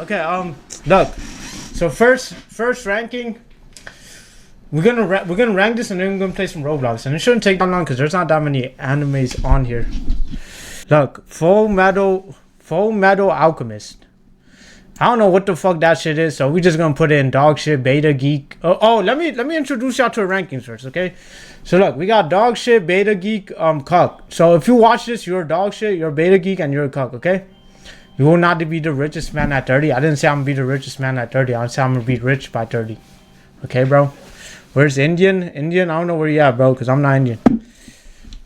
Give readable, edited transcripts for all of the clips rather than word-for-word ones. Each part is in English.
Okay. Look. So first ranking. We're gonna rank this and then we're gonna play some Roblox, and it shouldn't take that long because there's not that many animes on here. Look, Full Metal Alchemist. I don't know what the fuck that shit is, so we're just gonna put in dog shit, beta geek. Let me introduce y'all to the rankings first, okay? So look, we got dog shit, beta geek, cuck. So if you watch this, you're a dog shit, you're a beta geek, and you're a cuck, okay? You will not be the richest man at 30. I didn't say I'm gonna be the richest man at 30. I said I'm gonna be rich by 30. Okay, bro? Where's Indian? I don't know where you at, bro, because I'm not Indian.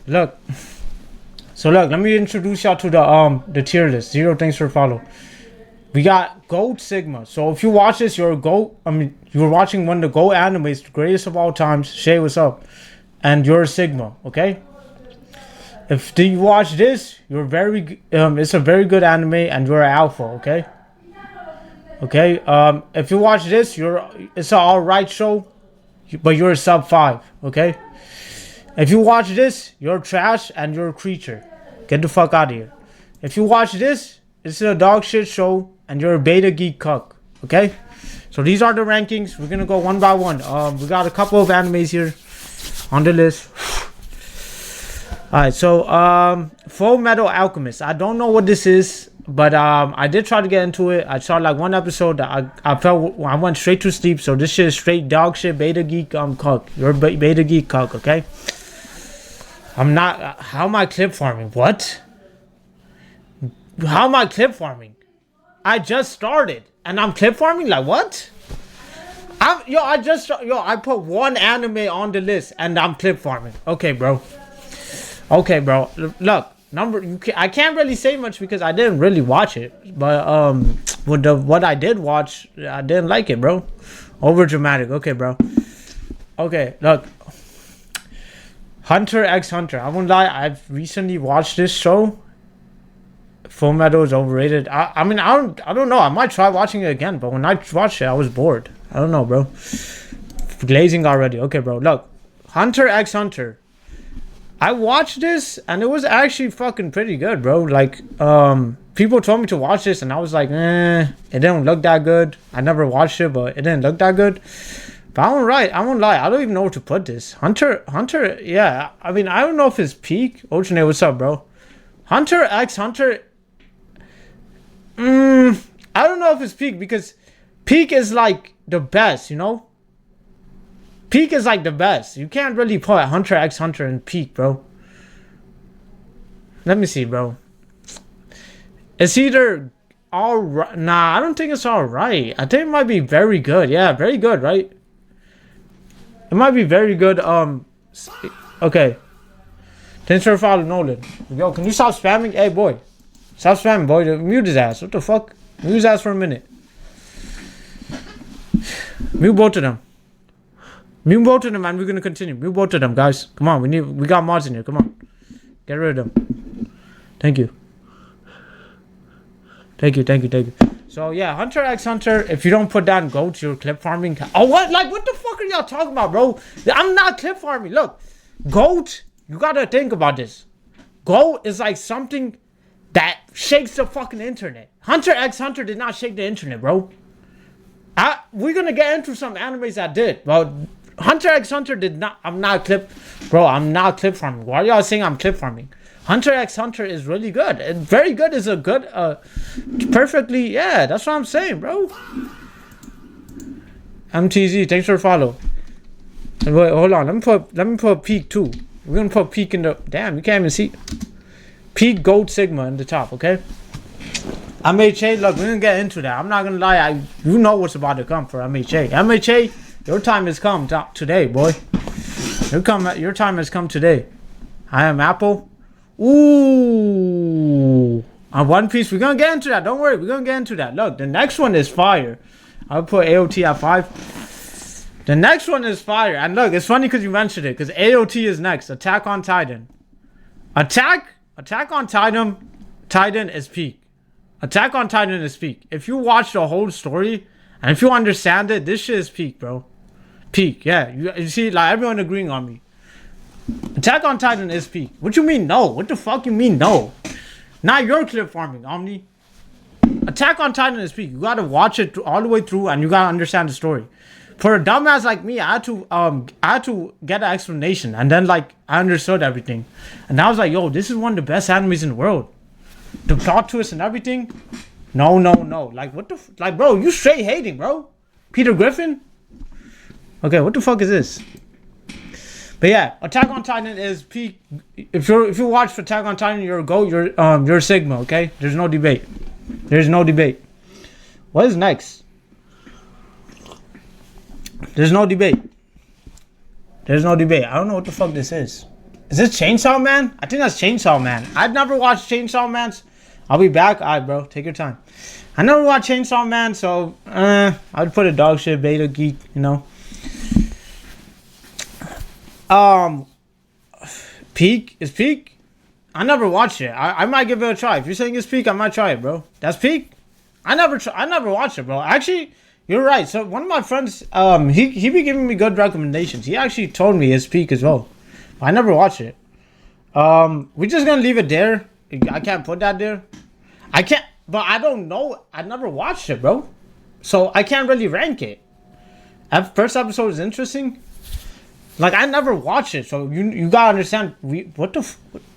Look. So look, let me introduce y'all to the tier list. 0 things for follow. We got Goat Sigma. So if you watch this, you're a GOAT. You're watching one of the GOAT animes, the greatest of all times. Shay, what's up? And you're a Sigma, okay? If you watch this, you're it's a very good anime, and you're an alpha, okay? Okay. If you watch this, it's an alright show, but you're a sub 5, okay? If you watch this, you're trash and you're a creature. Get the fuck out of here. If you watch this, it's a dog shit show and you're a beta geek cuck, okay? So these are the rankings. We're gonna go one by one. We got a couple of animes here on the list. Alright, so Full Metal Alchemist. I don't know what this is, but I did try to get into it. I saw like one episode. I went straight to sleep. So this shit is straight dog shit, beta geek cuck. You're beta geek cuck, okay? I'm not. How am I clip farming? What? How am I clip farming? I just started and I'm clip farming. Like what? I put one anime on the list and I'm clip farming. Okay, bro. Okay, bro. Look, I can't really say much because I didn't really watch it. But what I did watch, I didn't like it, bro. Over dramatic. Okay, bro. Okay, look. Hunter x Hunter. I won't lie. I've recently watched this show. Full Metal is overrated. I don't know. I might try watching it again, but when I watched it, I was bored. I don't know, bro. Glazing already. Okay, bro. Look, Hunter x Hunter. I watched this and it was actually fucking pretty good, bro. Like, people told me to watch this and I was like, it didn't look that good. I never watched it, but it didn't look that good. But I won't lie. I don't even know where to put this. Hunter, yeah. I don't know if it's peak. Ochane, what's up, bro? Hunter x Hunter. I don't know if it's peak because peak is like the best, you know? Peak is like the best. You can't really put Hunter x Hunter in peak, bro. Let me see, bro. It's either alright. Nah, I don't think it's alright. I think it might be very good. Yeah, very good, right? It might be very good. Okay. Thanks for following Nolan. Yo, can you stop spamming? Hey, boy. Stop spamming, boy. Mute his ass. What the fuck? Mute his ass for a minute. Mute both of them. Mute both of them, and we're gonna continue. Mute both of them, guys. Come on, we got mods in here. Come on. Get rid of them. Thank you. Thank you. So yeah, Hunter x Hunter. If you don't put down goats, you're clip farming. Oh, what? Like, what the fuck are y'all talking about, bro? I'm not clip farming. Look, goat. You gotta think about this. Goat is like something that shakes the fucking internet. Hunter x Hunter did not shake the internet, bro. We're gonna get into some animes that did, but Hunter x Hunter did not. I'm not clip farming. Why are y'all saying I'm clip farming? Hunter x Hunter is really good. Very good is a good, perfectly, yeah, that's what I'm saying, bro. MTZ, thanks for follow. And wait, hold on, let me put peak too. We're gonna put peak in the, damn, you can't even see. Peak Gold Sigma in the top, okay? MHA, look, we're gonna get into that. I'm not gonna lie, you know what's about to come for MHA. MHA, your time has come today, boy. Your time has come today. I am Apple. Ooh, on One Piece, we're gonna get into that. Don't worry, we're gonna get into that. Look, the next one is fire. I'll put AOT at 5. The next one is fire. And look, it's funny because you mentioned it, because AOT is next. Attack on Titan. Attack on Titan is peak. Attack on Titan is peak. If you watch the whole story and if you understand it, this shit is peak, bro. Peak, yeah. You see, like, everyone agreeing on me. Attack on Titan is peak. What you mean no? What the fuck you mean no? Now you're clip farming, Omni. Attack on Titan is peak. You gotta watch it all the way through, and you gotta understand the story. For a dumbass like me, I had to get an explanation, and then like I understood everything, and I was like, yo, this is one of the best animes in the world. The plot twist and everything. No. Like what the like, bro? You straight hating, bro. Peter Griffin. Okay, what the fuck is this? But yeah, Attack on Titan is peak. If you watch Attack on Titan, you're a GOAT. You're Sigma. Okay, there's no debate. There's no debate. What is next? There's no debate. There's no debate. I don't know what the fuck this is. Is this Chainsaw Man? I think that's Chainsaw Man. I'd never watched Chainsaw Man. I'll be back. Alright, bro. Take your time. I never watched Chainsaw Man, so I'd put a dog shit beta geek, you know. Peak is peak. I never watched it. I might give it a try. If you're saying it's peak, I might try it, bro. That's peak. I never watched it, bro. Actually, you're right. So one of my friends, he be giving me good recommendations. He actually told me it's peak as well. I never watched it. We're just gonna leave it there. I can't put that there. I can't, but I don't know. I never watched it, bro. So I can't really rank it. First episode is interesting. Like I never watched it, so you gotta understand.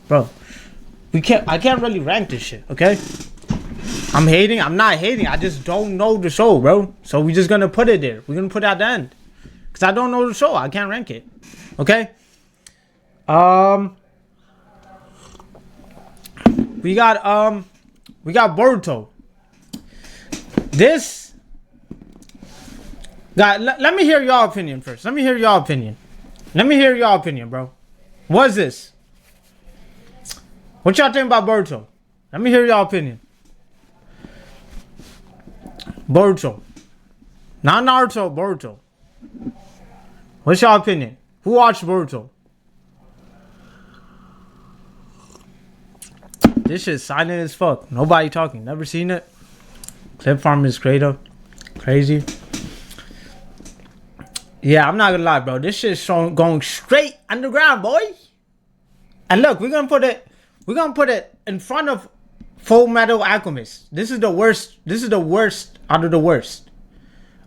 Bro? I can't really rank this shit. Okay. I'm hating. I'm not hating. I just don't know the show, bro. So we're just gonna put it there. We're gonna put it at the end, cause I don't know the show. I can't rank it. Okay. We got Boruto. This guy. Let me hear your opinion first. Let me hear your opinion, bro. What is this? What y'all think about Boruto? Let me hear your opinion. Boruto. Not Naruto, Boruto. What's your opinion? Who watched Boruto? This shit's silent as fuck. Nobody talking. Never seen it. Clip farm is crazy. Yeah, I'm not gonna lie, bro. This shit's going straight underground, boy. And look, we're gonna put it in front of Full Metal Alchemist. This is the worst. This is the worst out of the worst.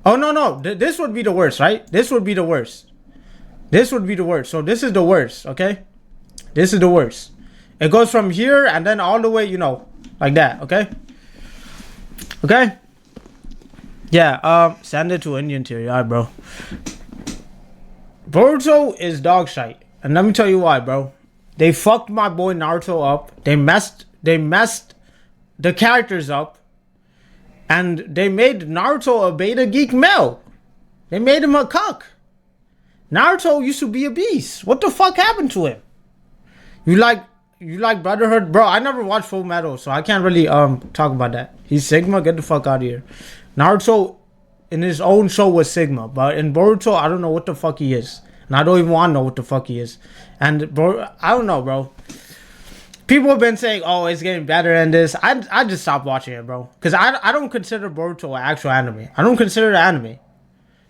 Oh no. This would be the worst, right? This would be the worst. So this is the worst, okay? This is the worst. It goes from here and then all the way, you know, like that, okay? Okay? Yeah, send it to Indian tier, yeah, bro. Boruto is dog shite. And let me tell you why, bro. They fucked my boy Naruto up. They messed the characters up. And they made Naruto a beta geek male. They made him a cuck. Naruto used to be a beast. What the fuck happened to him? You like Brotherhood? Bro, I never watched Full Metal, so I can't really talk about that. He's Sigma, get the fuck out of here. Naruto in his own show was Sigma, but in Boruto, I don't know what the fuck he is. And I don't even want to know what the fuck he is. And bro, I don't know, bro. People have been saying, oh, it's getting better than this. I just stopped watching it, bro. Because I don't consider Boruto an actual anime. I don't consider it anime.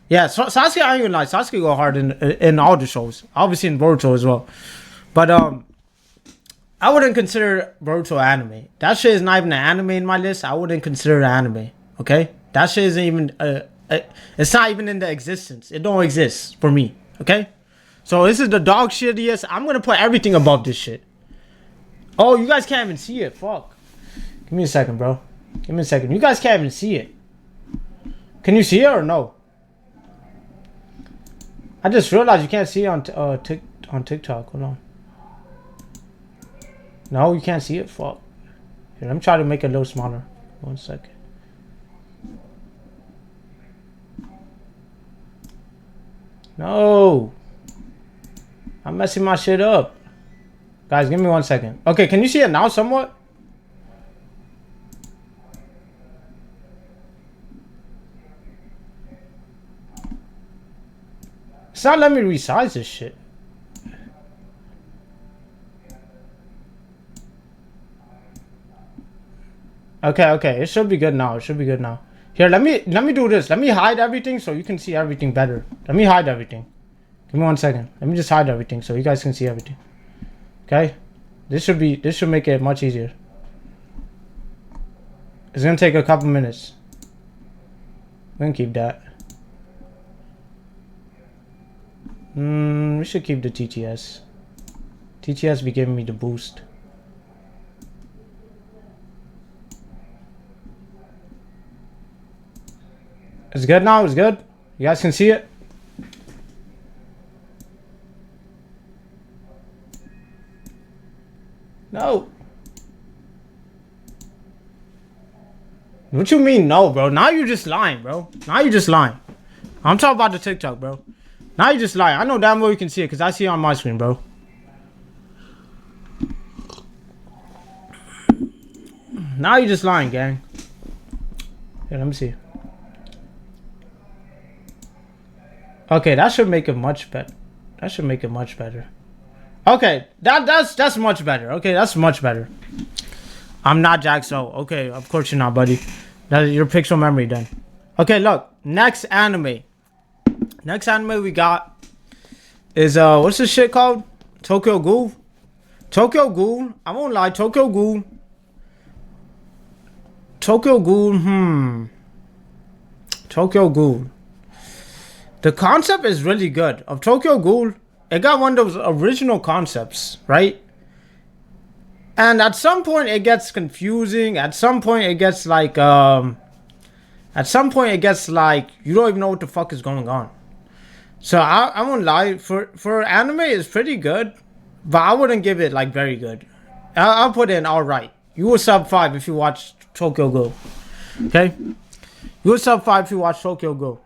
Yeah, Sasuke, I ain't even lie. Sasuke go hard in all the shows. Obviously in Boruto as well. But I wouldn't consider Boruto anime. That shit is not even an anime in my list. I wouldn't consider it anime. Okay? That shit isn't even it's not even in the existence. It don't exist for me. Okay? So this is the dog shittiest. I'm gonna put everything above this shit. Oh, you guys can't even see it. Fuck. Give me a second, bro. Give me a second. You guys can't even see it. Can you see it or no? I just realized you can't see it on TikTok. Hold on. No, you can't see it. Fuck. Here, let me try to make it a little smaller. 1 second. No. I'm messing my shit up. Guys, give me 1 second. Okay, can you see it now somewhat? It's not letting me resize this shit. Okay. It should be good now. Here, let me do this. Let me hide everything so you can see everything better. Let me hide everything. Give me 1 second. Let me just hide everything so you guys can see everything. Okay? This should make it much easier. It's gonna take a couple minutes. We can keep that. We should keep the TTS. TTS be giving me the boost. It's good now. It's good. You guys can see it. No. What you mean no, bro? Now you just lying, bro. Now you just lying. I'm talking about the TikTok, bro. Now you just lying. I know damn well you can see it because I see it on my screen, bro. Now you just lying, gang. Here, let me see. Okay, that should make it much better. That should make it much better. Okay, that's much better. Okay, that's much better. I'm not Jack, so okay, of course you're not, buddy. That's your pixel memory then. Okay, look, next anime. Next anime we got is what's this shit called? Tokyo Ghoul. Tokyo Ghoul. I won't lie, Tokyo Ghoul. Tokyo Ghoul. Tokyo Ghoul. The concept is really good. Of Tokyo Ghoul, it got one of those original concepts, right? And at some point it gets confusing. At some point it gets like you don't even know what the fuck is going on. So I won't lie, for anime it's pretty good, but I wouldn't give it like very good. I'll put it in alright. You will sub 5 if you watch Tokyo Ghoul. Okay? You will sub 5 if you watch Tokyo Ghoul.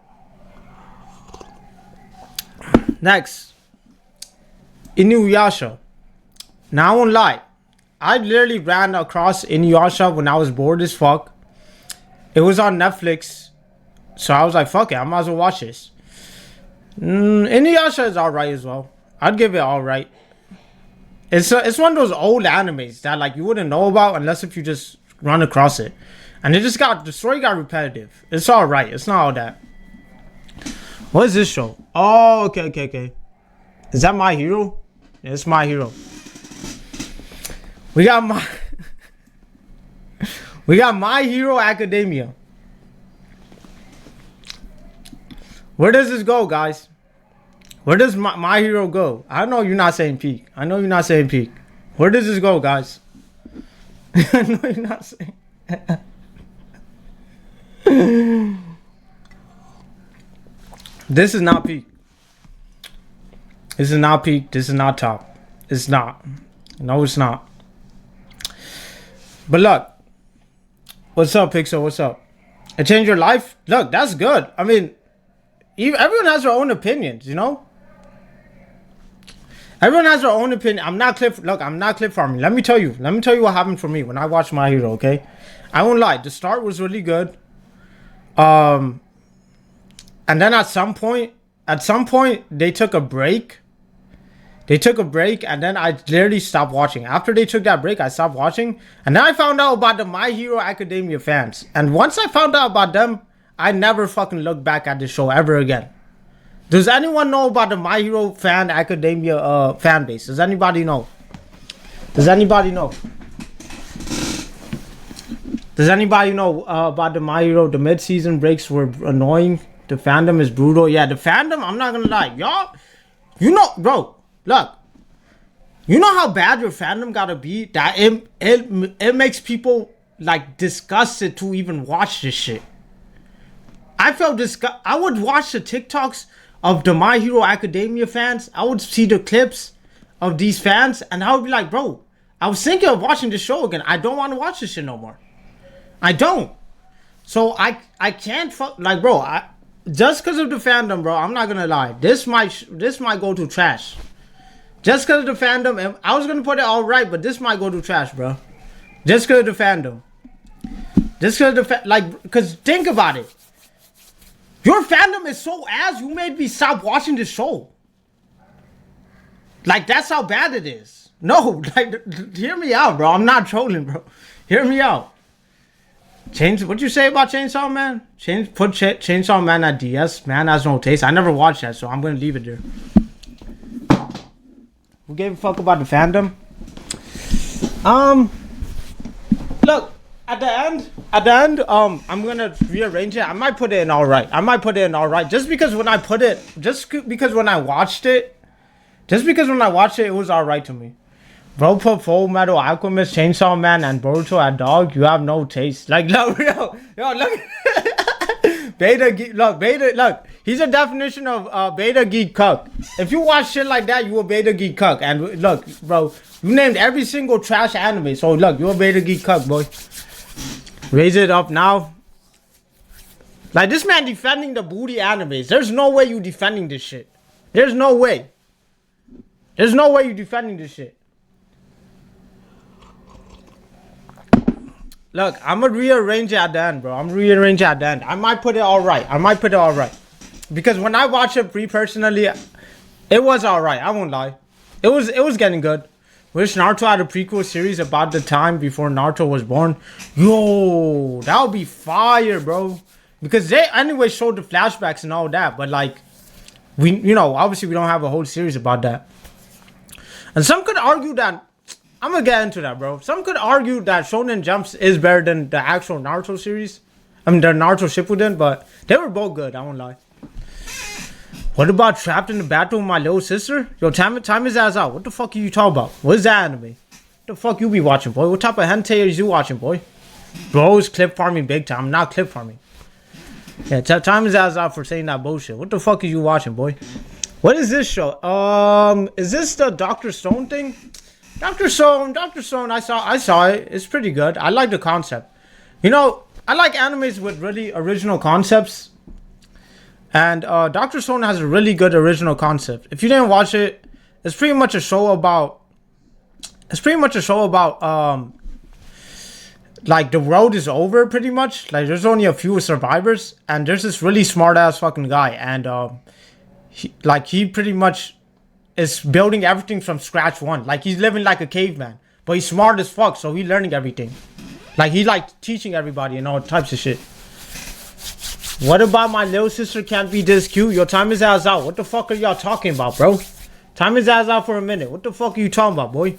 Next, Inuyasha. Now I won't lie, I literally ran across Inuyasha when I was bored as fuck. It was on Netflix, so I was like, fuck it, I might as well watch this. Inuyasha is alright as well. I'd give it alright. It's one of those old animes that like you wouldn't know about unless if you just run across it. And the story got repetitive. It's alright, it's not all that. What is this show? Oh, okay. Is that My Hero? Yeah, it's My Hero. We got My Hero Academia. Where does this go, guys? Where does My Hero go? I know you're not saying peak. Where does this go, guys? I know you're not saying. This is not peak. This is not peak. This is not top. It's not. No, it's not. But look. What's up, Pixel? What's up? It changed your life? Look, that's good. I mean, everyone has their own opinions, you know? Everyone has their own opinion. I'm not clip farming. Let me tell you what happened for me when I watched My Hero, okay? I won't lie. The start was really good. And then at some point, they took a break. And then I literally stopped watching. After they took that break, I stopped watching. And then I found out about the My Hero Academia fans. And once I found out about them, I never fucking looked back at the show ever again. Does anyone know about the My Hero fan Academia fan base? Does anybody know? About the My Hero? The mid-season breaks were annoying. The fandom is brutal. Yeah, the fandom, I'm not gonna lie. Y'all, you know, bro, look. You know how bad your fandom gotta be? That it makes people, like, disgusted to even watch this shit. I felt disgust. I would watch the TikToks of the My Hero Academia fans. I would see the clips of these fans, and I would be like, bro, I was thinking of watching the show again. I don't want to watch this shit no more. I don't. So I can't like, bro. Just because of the fandom, bro, I'm not gonna lie. This might go to trash. Just because of the fandom, I was gonna put it all right, but this might go to trash, bro. Just because of the fandom. Because think about it. Your fandom is so ass, you made me stop watching this show. Like, that's how bad it is. No, like, hear me out, bro. I'm not trolling, bro. Hear me out. What'd you say about Chainsaw Man? Put Chainsaw Man at DS. Man has no taste. I never watched that, so I'm gonna leave it there. Who gave a fuck about the fandom? Look, at the end, I'm gonna rearrange it. I might put it in all right. Just because when I put it, because when I watched it, it was all right to me. Bro put Full Metal Alchemist, Chainsaw Man, and Boruto at dog. You have no taste. Like, look. Beta geek, look. He's a definition of beta geek cuck. If you watch shit like that, you a beta geek cuck. And look, bro, you named every single trash anime. So look, you a beta geek cuck, boy. Raise it up now. Like, this man defending the booty animes. There's no way you defending this shit. There's no way you defending this shit. Look, I'm gonna rearrange it at the end, bro. I might put it all right. Because when I watched it personally, it was all right. I won't lie. It was getting good. Wish Naruto had a prequel series about the time before Naruto was born. Yo, that would be fire, bro. Because they anyway showed the flashbacks and all that, but like, obviously we don't have a whole series about that. And some could argue that. I'm gonna get into that, bro. Some could argue that Shonen Jumps is better than the actual Naruto series. I mean, the Naruto Shippuden, but they were both good. I won't lie. What about Trapped in the Battle with My Little Sister? Yo, time his ass out. What the fuck are you talking about? What is that anime? What the fuck you be watching, boy? What type of hentai is you watching, boy? Bro's clip farming big time. I'm not clip farming. Yeah, time his ass out for saying that bullshit. What the fuck are you watching, boy? What is this show? Is this the Dr. Stone thing? Dr. Stone, I saw it. It's pretty good. I like the concept. I like animes with really original concepts. And Dr. Stone has a really good original concept. If you didn't watch it, it's pretty much a show about like the world is over pretty much. Like there's only a few survivors and there's this really smart ass fucking guy and he pretty much is building everything from scratch one. Like he's living like a caveman, but he's smart as fuck, so he's learning everything. Like he's like teaching everybody and all types of shit. What about My Little Sister Can't Be This Cute? Yo, time his ass out. What the fuck are y'all talking about, bro? Time his ass out for a minute. What the fuck are you talking about, boy?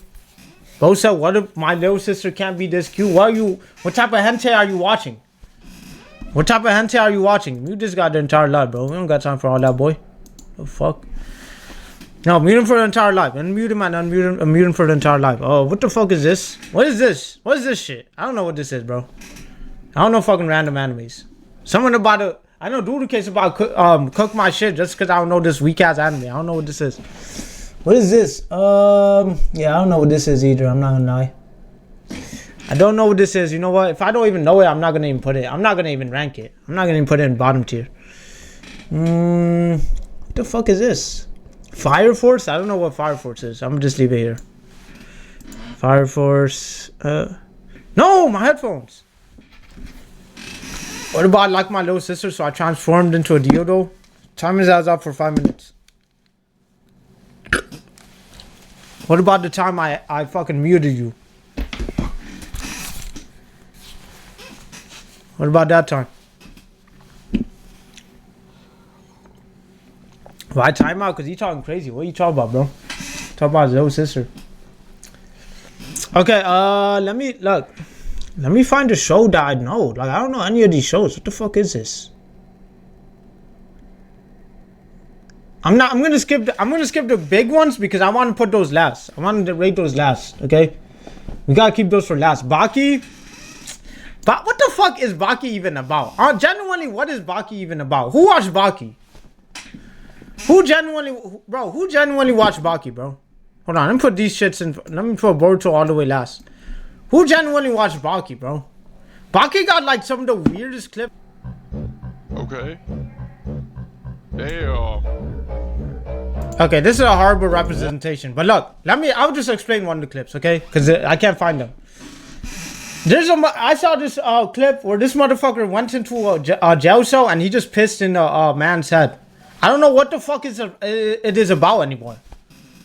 Bro said, what if My Little Sister Can't Be This Cute? What type of hentai are you watching? You just got the entire life, bro. We don't got time for all that, boy. The fuck? No, mute him for the entire life. Unmute him and unmute him for the entire life. Oh, what the fuck is this? What is this? What is this shit? I don't know what this is, bro. I don't know fucking random animes. Someone about to... I know Dudecase about cook my shit just because I don't know this weak ass anime. I don't know what this is. What is this? Yeah, I don't know what this is either. I'm not gonna lie. I don't know what this is. You know what? If I don't even know it, I'm not gonna even put it. I'm not gonna even rank it. I'm not gonna even put it in bottom tier. What the fuck is this? Fire Force? I don't know what Fire Force is. I'm gonna just leave it here. Fire Force. No, my headphones. What about Like My Little Sister? So I transformed into a dildo. Time is up for 5 minutes. What about the time I fucking muted you? What about that time? Why time out? Because you talking crazy. What are you talking about, bro? Talk about his little sister. Okay, let me find a show that I know. Like, I don't know any of these shows. What the fuck is this? I'm gonna skip the big ones because I want to put those last. I want to rate those last, okay? We gotta keep those for last. Baki. But what the fuck is Baki even about? Genuinely, what is Baki even about? Who watched Baki? Who genuinely watched Baki, bro? Hold on, let me put these shits in. Let me put Boruto all the way last. Who genuinely watched Baki, bro? Baki got like some of the weirdest clips. Okay. Damn. Okay, this is a horrible representation. But look, I'll just explain one of the clips, okay? Because I can't find them. I saw this clip where this motherfucker went into a jail cell and he just pissed in a man's head. I don't know what the fuck it is about anymore.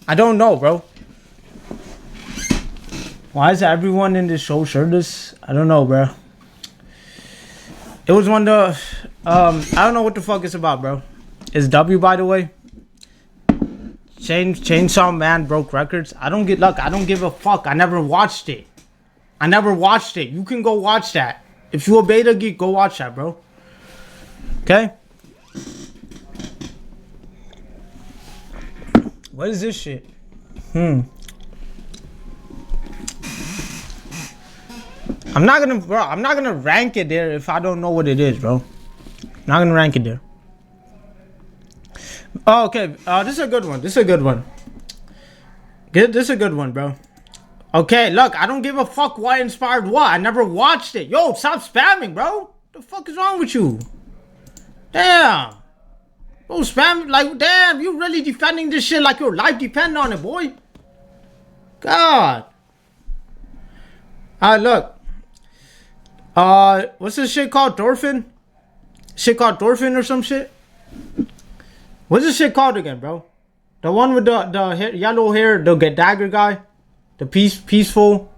I don't know, bro. Why is everyone in this show shirtless? I don't know, bro. It was one of the... I don't know what the fuck it's about, bro. It's W, by the way. Chainsaw Man broke records. I don't give a fuck. I never watched it. I never watched it. You can go watch that. If you a beta geek, go watch that, bro. Okay? What is this shit? I'm not gonna rank it there if I don't know what it is, bro. I'm not gonna rank it there. Oh, okay. This is a good one. This is a good one. This is a good one, bro. Okay, look, I don't give a fuck what inspired what. I never watched it. Yo, stop spamming, bro. The fuck is wrong with you? Damn. Bro, spam, like, damn, you really defending this shit like your life depend on it, boy. God. Look. What's this shit called? Dorphin? Shit called Dorphin or some shit? What's this shit called again, bro? The one with the yellow hair, the dagger guy? The peaceful.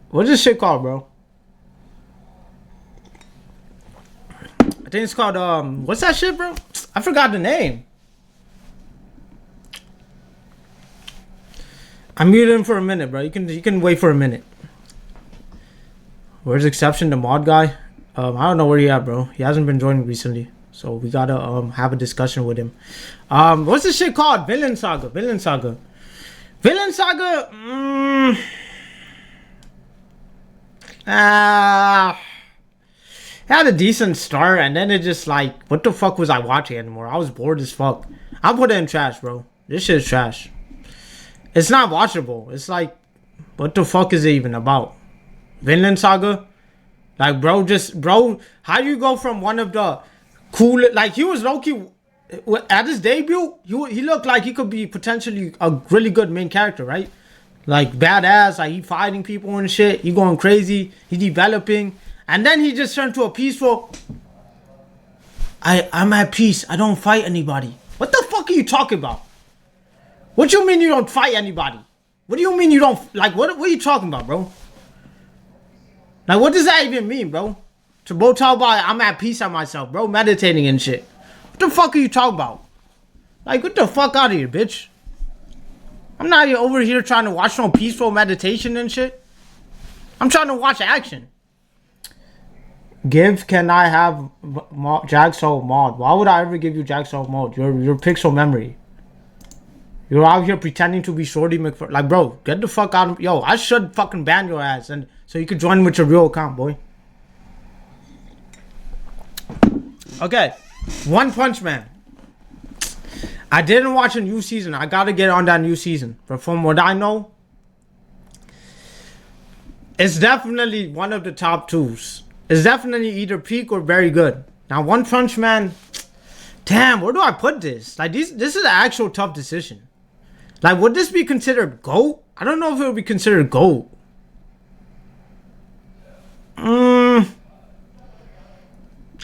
What's this shit called, bro? I think it's called what's that shit, bro? I forgot the name. I'm muted him for a minute, bro. You can wait for a minute. Where's Exception, the mod guy? I don't know where he at, bro. He hasn't been joining recently, so we gotta have a discussion with him. What's this shit called? Villain Saga. Villain Saga. Villain Saga. Had a decent start, and then it just like, what the fuck was I watching anymore? I was bored as fuck. I'll put it in trash, bro. This shit is trash. It's not watchable. It's like, what the fuck is it even about? Vinland Saga? Like, bro, how do you go from one of the cool, like, he was low-key, at his debut, he looked like he could be potentially a really good main character, right? Like, badass, like, he fighting people and shit, he going crazy, he developing, and then he just turned to a peaceful, I'm at peace, I don't fight anybody. What the fuck are you talking about? What you mean you don't fight anybody? What do you mean you don't, like, what are you talking about, bro? Like, what does that even mean, bro? To bro talk about I'm at peace on myself, bro, meditating and shit. What the fuck are you talking about? Like, get the fuck out of here, bitch. I'm not over here trying to watch no peaceful meditation and shit. I'm trying to watch action. Can I have Jagsaw mod? Why would I ever give you Jagsaw mod? Your pixel memory. You're out here pretending to be Shorty McFur. Like, bro, get the fuck out of... Yo, I should fucking ban your ass, and so you could join with your real account, boy. Okay. One Punch Man. I didn't watch a new season. I gotta get on that new season. But from what I know, it's definitely one of the top twos. It's definitely either peak or very good. Now, One Punch Man... Damn, where do I put this? Like, this is an actual tough decision. Like, would this be considered GOAT? I don't know if it would be considered GOAT. I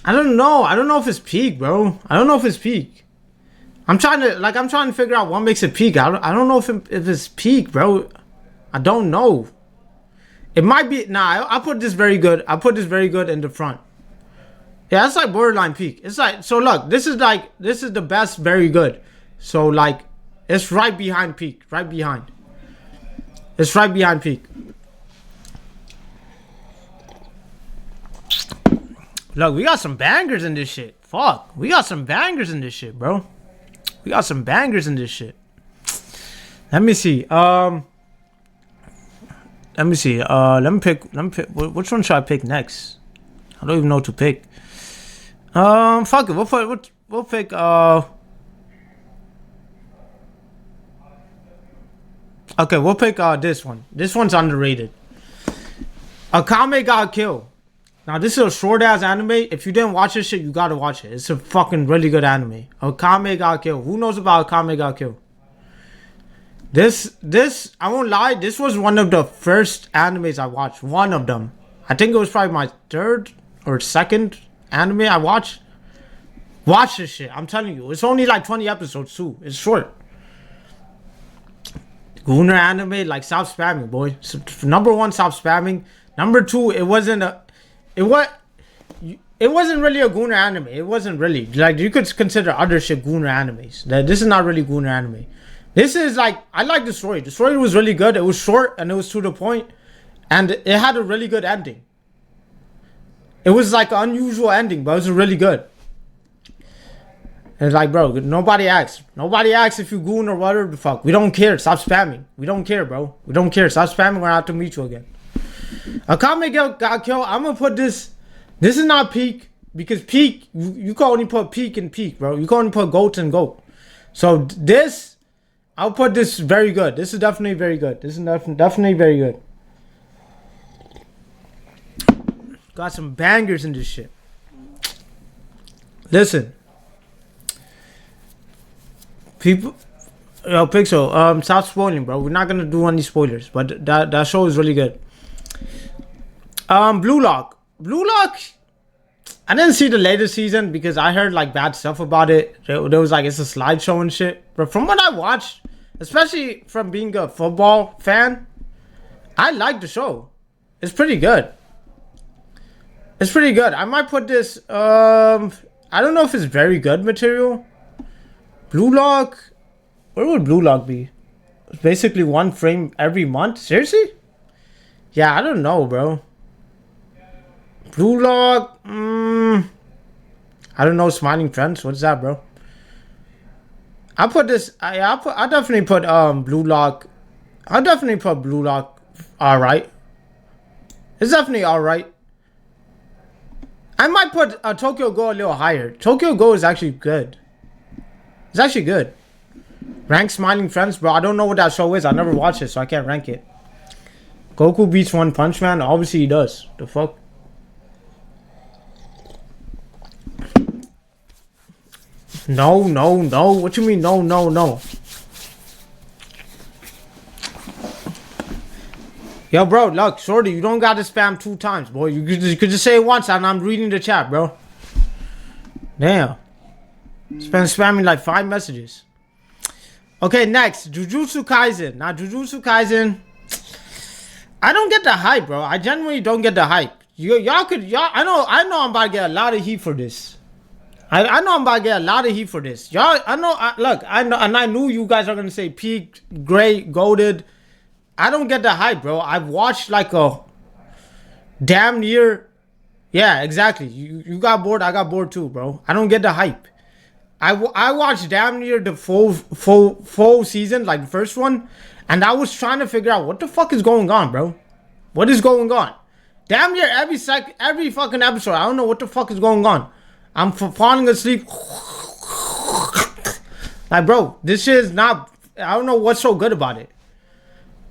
don't know. I don't know if it's peak, bro. I don't know if it's peak. I'm trying to figure out what makes it peak. I don't know if it's peak, bro. I don't know. It might be. Nah, I put this very good. I put this very good in the front. Yeah, it's like borderline peak. It's like, so look, this is the best very good. So like, it's right behind peak. Right behind. It's right behind peak. Look, we got some bangers in this shit. Fuck. We got some bangers in this shit, bro. We got some bangers in this shit. Let me see. Let me see. Let me pick. Which one should I pick next? I don't even know what to pick. Fuck it. We'll pick. Okay, we'll pick this one. This one's underrated. Akame got killed. Now, this is a short-ass anime. If you didn't watch this shit, you gotta watch it. It's a fucking really good anime. Akame got killed. Who knows about Akame got killed? This, I won't lie, this was one of the first animes I watched. One of them. I think it was probably my third or second anime I watched. Watch this shit. I'm telling you. It's only like 20 episodes too. It's short. Gunner anime, like, stop spamming, boy. So, number one, stop spamming. Number two, it wasn't really a Gunner anime. It wasn't really. Like, you could consider other shit Gunner animes. This is not really Gunner anime. This is like, I like the story. The story was really good. It was short and it was to the point. And it had a really good ending. It was like an unusual ending, but it was really good. And it's like, bro, nobody asks. Nobody asks if you goon or whatever the fuck. We don't care. Stop spamming. We don't care, bro. We don't care. Stop spamming. We're out to meet you again. Akame got killed. I'm gonna put this. This is not peak. Because peak, you can only put peak and peak, bro. You can only put goat and goat. So this, I'll put this very good. This is definitely very good. This is definitely very good. Got some bangers in this shit. Listen. People, yo, Pixel, stop spoiling, bro. We're not gonna do any spoilers, but that show is really good. Blue Lock. I didn't see the latest season because I heard like bad stuff about it. There was like it's a slideshow and shit. But from what I watched, especially from being a football fan, I like the show. It's pretty good. It's pretty good. I might put this. I don't know if it's very good material. Blue Lock. Where would Blue Lock be? It's basically one frame every month. Seriously? Yeah, I don't know, bro. Blue Lock. I don't know. Smiling Friends. What's that, bro? I'll put this. I'll definitely put Blue Lock. I'll definitely put Blue Lock. All right. It's definitely all right. I might put Tokyo Go a little higher. Tokyo Go is actually good. It's actually good. Rank Smiling Friends, bro. I don't know what that show is. I never watched it, so I can't rank it. Goku beats One Punch Man. Obviously, he does. The fuck? No. What you mean, no? Yo, bro, look, shorty, you don't gotta spam 2 times, boy. You could just say it once and I'm reading the chat, bro. Damn. Spamming like 5 messages. Okay, next. Jujutsu Kaisen. Now, Jujutsu Kaisen, I don't get the hype, bro. I genuinely don't get the hype. I know I'm about to get a lot of heat for this. I know I'm about to get a lot of heat for this. Y'all, I know, and I knew you guys are gonna say peak, great, goated. I don't get the hype, bro. I've watched like a damn near, yeah, exactly. You got bored, I got bored too, bro. I don't get the hype. I watched damn near the full season, like the first one, and I was trying to figure out what the fuck is going on, bro. What is going on? Damn near every fucking episode, I don't know what the fuck is going on. I'm falling asleep. Like, bro, this shit is not. I don't know what's so good about it.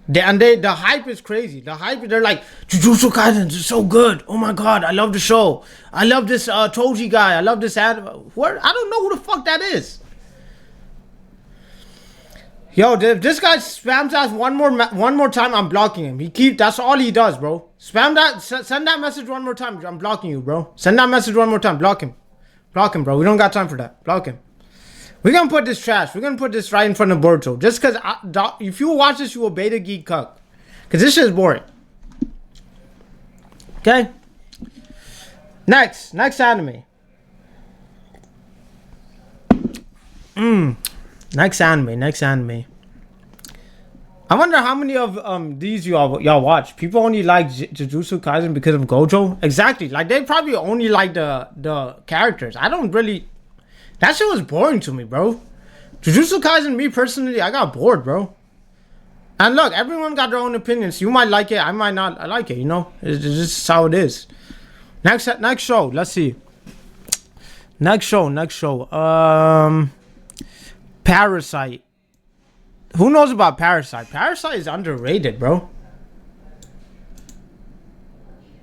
The hype is crazy. The hype, they're like, Jujutsu Kaisen is so good. Oh my god, I love the show. I love this Toji guy. I love this anime. What? I don't know who the fuck that is. Yo, if this guy spams us one more time, I'm blocking him. That's all he does, bro. Spam that. Send that message one more time. I'm blocking you, bro. Send that message one more time. Block him. Block him, bro. We don't got time for that. Block him. We're gonna put this trash. We're gonna put this right in front of Boruto. Just because if you watch this, you will beta geek cuck. Because this shit is boring. Okay? Next anime. Next anime. I wonder how many of these y'all watch. People only like Jujutsu Kaisen because of Gojo. Exactly. Like they probably only like the characters. I don't really. That shit was boring to me, bro. Jujutsu Kaisen, me personally, I got bored, bro. And look, everyone got their own opinions. You might like it, I might not. I like it, you know. It's just how it is. Next show. Let's see. Next show. Parasite. Who knows about Parasite? Parasite is underrated, bro.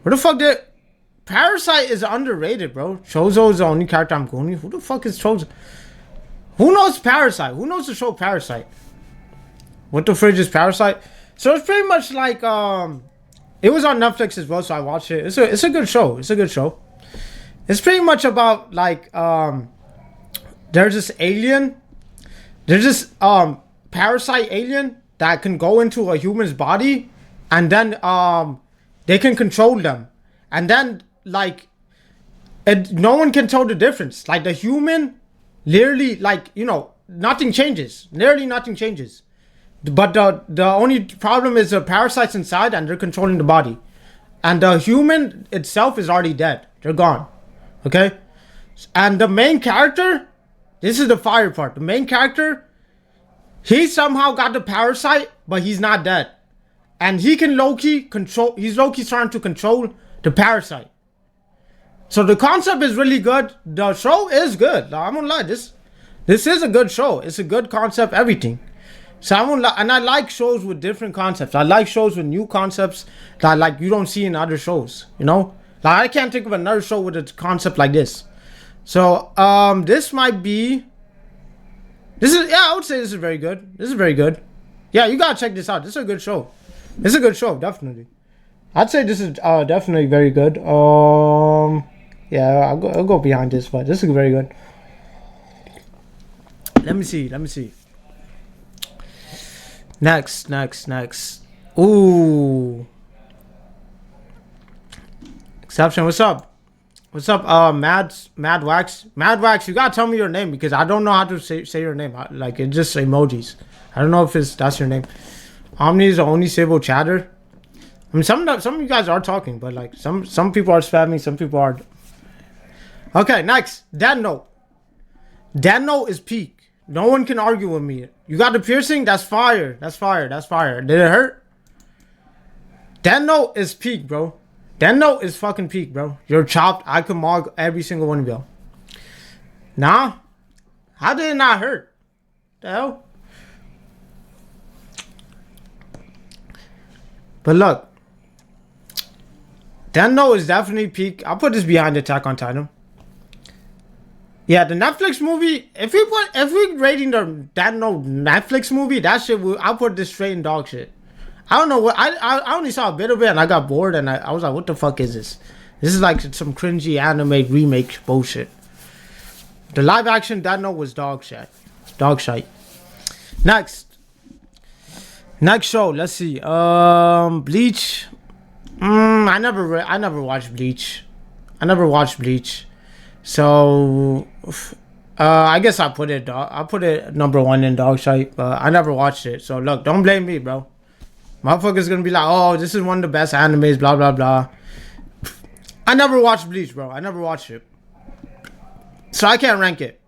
Where the fuck did... Parasite is underrated, bro. Chozo is the only character I'm going. Who the fuck is Chozo? Who knows Parasite? Who knows the show Parasite? What the fridge is Parasite? So it's pretty much like it was on Netflix as well, so I watched it. It's a good show. It's pretty much about like there's this alien. There's this parasite alien that can go into a human's body, and then they can control them, and then like no one can tell the difference. Like the human, literally, like, you know, nothing changes. Literally nothing changes. But the only problem is the parasites inside and they're controlling the body. And the human itself is already dead. They're gone. Okay? And the main character, this is the fire part. The main character, he somehow got the parasite, but he's not dead. And he can low-key control, he's low-key trying to control the parasite. So the concept is really good. The show is good. I'm gonna lie, this is a good show. It's a good concept, everything. So and I like shows with different concepts. I like shows with new concepts that like you don't see in other shows, you know? Like I can't think of another show with a concept like this. So this might be, I would say this is very good. This is very good. Yeah, you gotta check this out. This is a good show. This is a good show, definitely. I'd say this is definitely very good. Yeah, I'll go behind this, but this is very good. Let me see. Next. Ooh. Exception, what's up? Mad Wax, you gotta tell me your name because I don't know how to say your name. Like, it's just emojis. I don't know if that's your name. Omni is the only stable chatter. I mean, some of you guys are talking, but like some people are spamming, some people are. Okay, next. Dano is peak. No one can argue with me. You got the piercing? That's fire. Did it hurt? Dano is peak, bro. Dano is fucking peak, bro. You're chopped. I can mog every single one of you. Nah. How did it not hurt? The hell? But look. Dano is definitely peak. I'll put this behind Attack on Titan. Yeah, the Netflix movie. If we rating the Netflix movie, that shit, I'll put this straight in dog shit. I don't know what I only saw a bit of it and I got bored and I was like, what the fuck is this? This is like some cringy anime remake bullshit. The live action Death Note was dog shit. Next show. Let's see. Bleach. I never watched Bleach. So I guess I'll put it number 1 in dog shite, but I never watched it. So look, don't blame me, bro. Motherfuckers gonna be like, oh, this is one of the best animes, blah blah blah. I never watched Bleach, bro. I never watched it, so I can't rank it.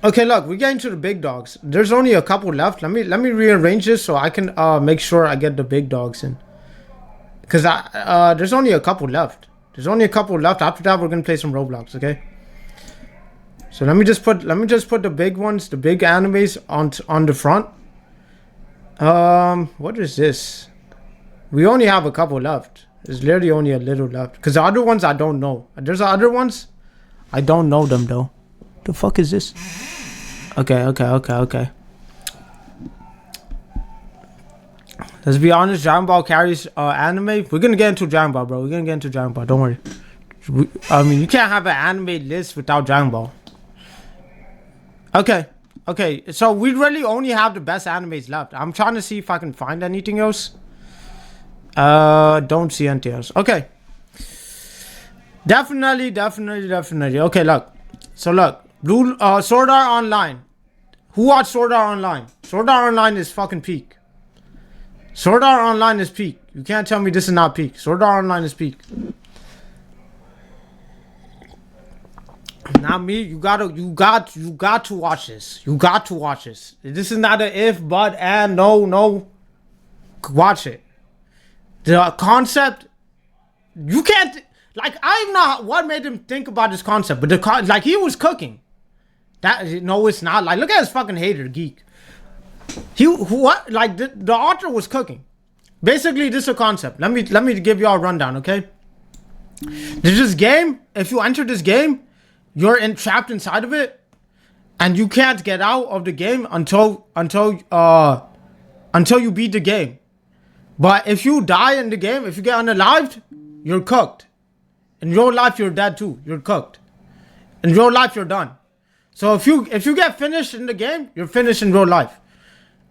Okay, look, we're getting to the big dogs. There's only a couple left. Let me rearrange this so I can make sure I get the big dogs in. Cause there's only a couple left. After that, we're gonna play some Roblox, okay? So let me just put the big ones, the big animes on the front. What is this? We only have a couple left. There's literally only a little left. Cause the other ones I don't know. There's the other ones, I don't know them though. The fuck is this? Okay. Let's be honest, Dragon Ball carries anime. We're gonna get into Dragon Ball, bro. Don't worry. I mean, you can't have an anime list without Dragon Ball. Okay. So we really only have the best animes left. I'm trying to see if I can find anything else. Don't see anything else. Okay. Definitely. Okay, look. So look, Sword Art Online. Who watched Sword Art Online? Sword Art Online is fucking peak. Sword Art Online is peak. You can't tell me this is not peak. Sword Art Online is peak. Not me. You got to watch this. This is not an if, but, and, no. Watch it. The concept, you can't, like, I don't know what made him think about this concept, but like, he was cooking. No, it's not. Like, look at his fucking hater, geek. The author was cooking. Basically, this is a concept. Let me give you all a rundown, okay? There's this game. If you enter this game, you're trapped inside of it, and you can't get out of the game until you beat the game. But if you die in the game, if you get unalived, you're cooked. In real life, you're dead too. You're cooked. In real life, you're done. So if you get finished in the game, you're finished in real life.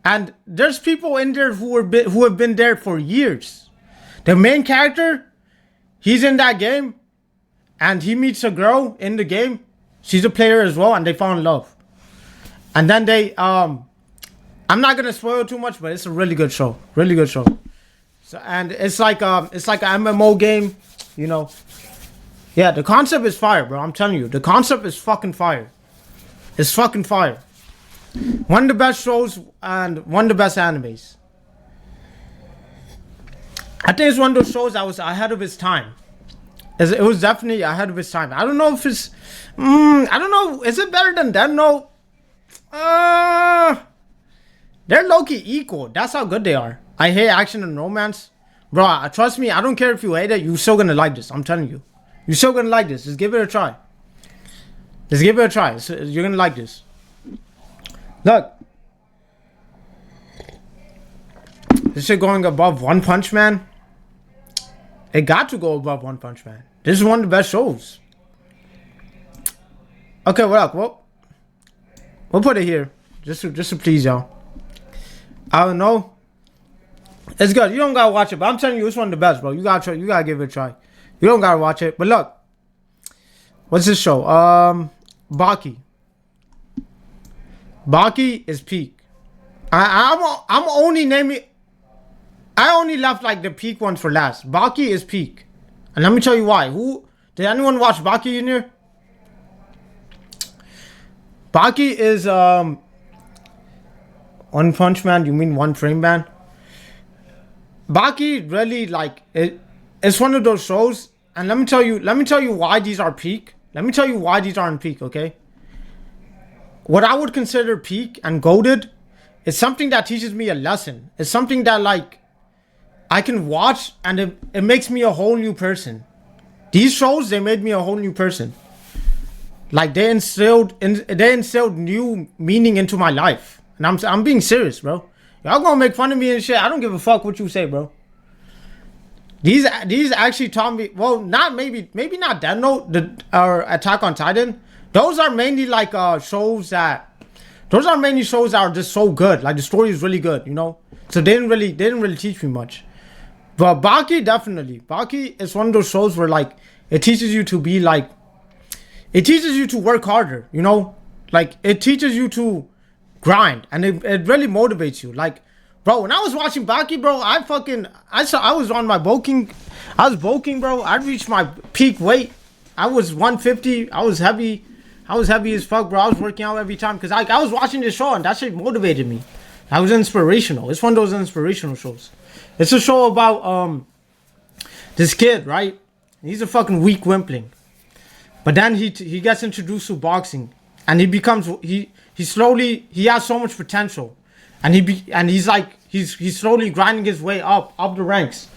And there's people in there who have been there for years. The main character, he's in that game, and he meets a girl in the game. She's a player as well, and they fall in love. And then I'm not gonna spoil too much, but it's a really good show. Really good show. So and it's like an MMO game, you know. Yeah, the concept is fire, bro. I'm telling you, the concept is fucking fire. It's fucking fire. One of the best shows and one of the best animes. I think it's one of those shows that was ahead of its time. It was definitely ahead of its time. I don't know if it's... I don't know. Is it better than Death Note? They're low-key equal. That's how good they are. I hate action and romance. Bro, trust me, I don't care if you hate it. You're still gonna like this. I'm telling you. You're still gonna like this. Just give it a try. Just give it a try. You're gonna like this. Look. This shit going above One Punch Man. It got to go above One Punch Man. This is one of the best shows. Okay, well, we'll put it here. Just to please y'all. I don't know. It's good. You don't gotta watch it, but I'm telling you, it's one of the best, bro. You gotta give it a try. You don't gotta watch it. But look. What's this show? Baki. Baki is peak. I'm only naming... I only left like the peak ones for last. Baki is peak. And let me tell you why. Did anyone watch Baki in here? Baki is One Punch Man, you mean One Frame Man? Baki really like it's one of those shows, and let me tell you why these are peak. Let me tell you why these aren't peak, okay? What I would consider peak and goated is something that teaches me a lesson. It's something that like I can watch and it makes me a whole new person. These shows, they made me a whole new person. Like they instilled new meaning into my life. And I'm being serious, bro. Y'all gonna make fun of me and shit. I don't give a fuck what you say, bro. These actually taught me, well, maybe not Death Note or Attack on Titan. Those are mainly like shows that are just so good. Like the story is really good, you know. So they didn't really teach me much. But Baki, definitely. Baki is one of those shows where like it teaches you to be like, it teaches you to work harder, you know? Like it teaches you to grind, and it really motivates you. Like, bro, when I was watching Baki, bro, I was on my bulking. I was bulking, bro. I reached my peak weight. I was 150. I was heavy as fuck, bro. I was working out every time because I was watching this show and that shit motivated me. That was inspirational. It's one of those inspirational shows. It's a show about this kid, right? He's a fucking weak wimpling. But then he gets introduced to boxing, and he slowly has so much potential, and he's slowly grinding his way up the ranks.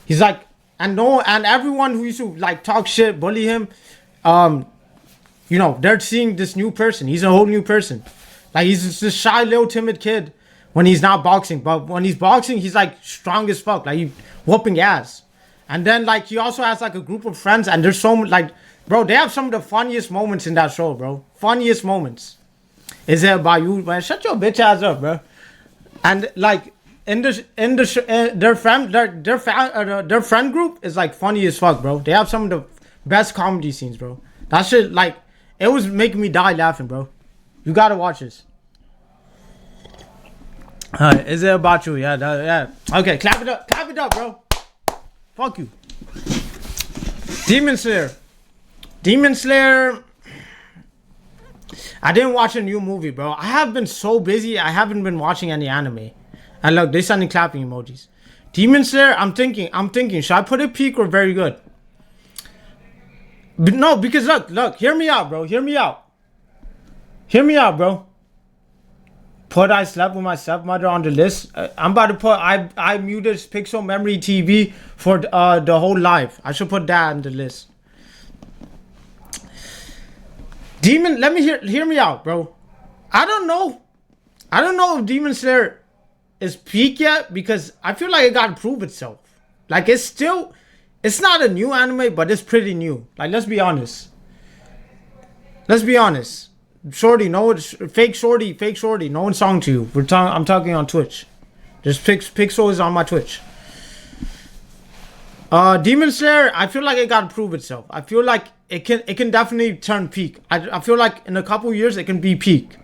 He's like, and everyone who used to like talk shit, bully him, you know, they're seeing this new person. He's a whole new person. Like he's just this shy little timid kid when he's not boxing, but when he's boxing, he's like strong as fuck, like he whooping ass. And then like he also has like a group of friends, and there's so much like, bro, they have some of the funniest moments in that show, bro. Funniest moments. Is it about you, man? Shut your bitch ass up, bro. And like their friend group is like funny as fuck, bro. They have some of the best comedy scenes, bro. That shit, like, it was making me die laughing, bro. You gotta watch this. Is it about you? Yeah. Okay, clap it up, bro. Fuck you. Demon Slayer. I didn't watch a new movie, bro. I have been so busy. I haven't been watching any anime. And look, they're sending clapping emojis. Demon Slayer, I'm thinking, should I put it peak or very good? But no, because look, hear me out, bro. Hear me out, bro. Put I slept with my stepmother on the list. I'm about to put I muted Pixel Memory TV for the whole life. I should put that on the list. Demon, let me hear me out, bro. I don't know if Demon Slayer is peak yet, because I feel like it got to prove itself. Like it's not a new anime, but it's pretty new. Like let's be honest. Shorty, no, it's fake shorty. No one's talking to you. I'm talking on Twitch. Just Pixel is on my Twitch. Demon Slayer, I feel like it got to prove itself. I feel like it can definitely turn peak. I feel like in a couple years it can be peak.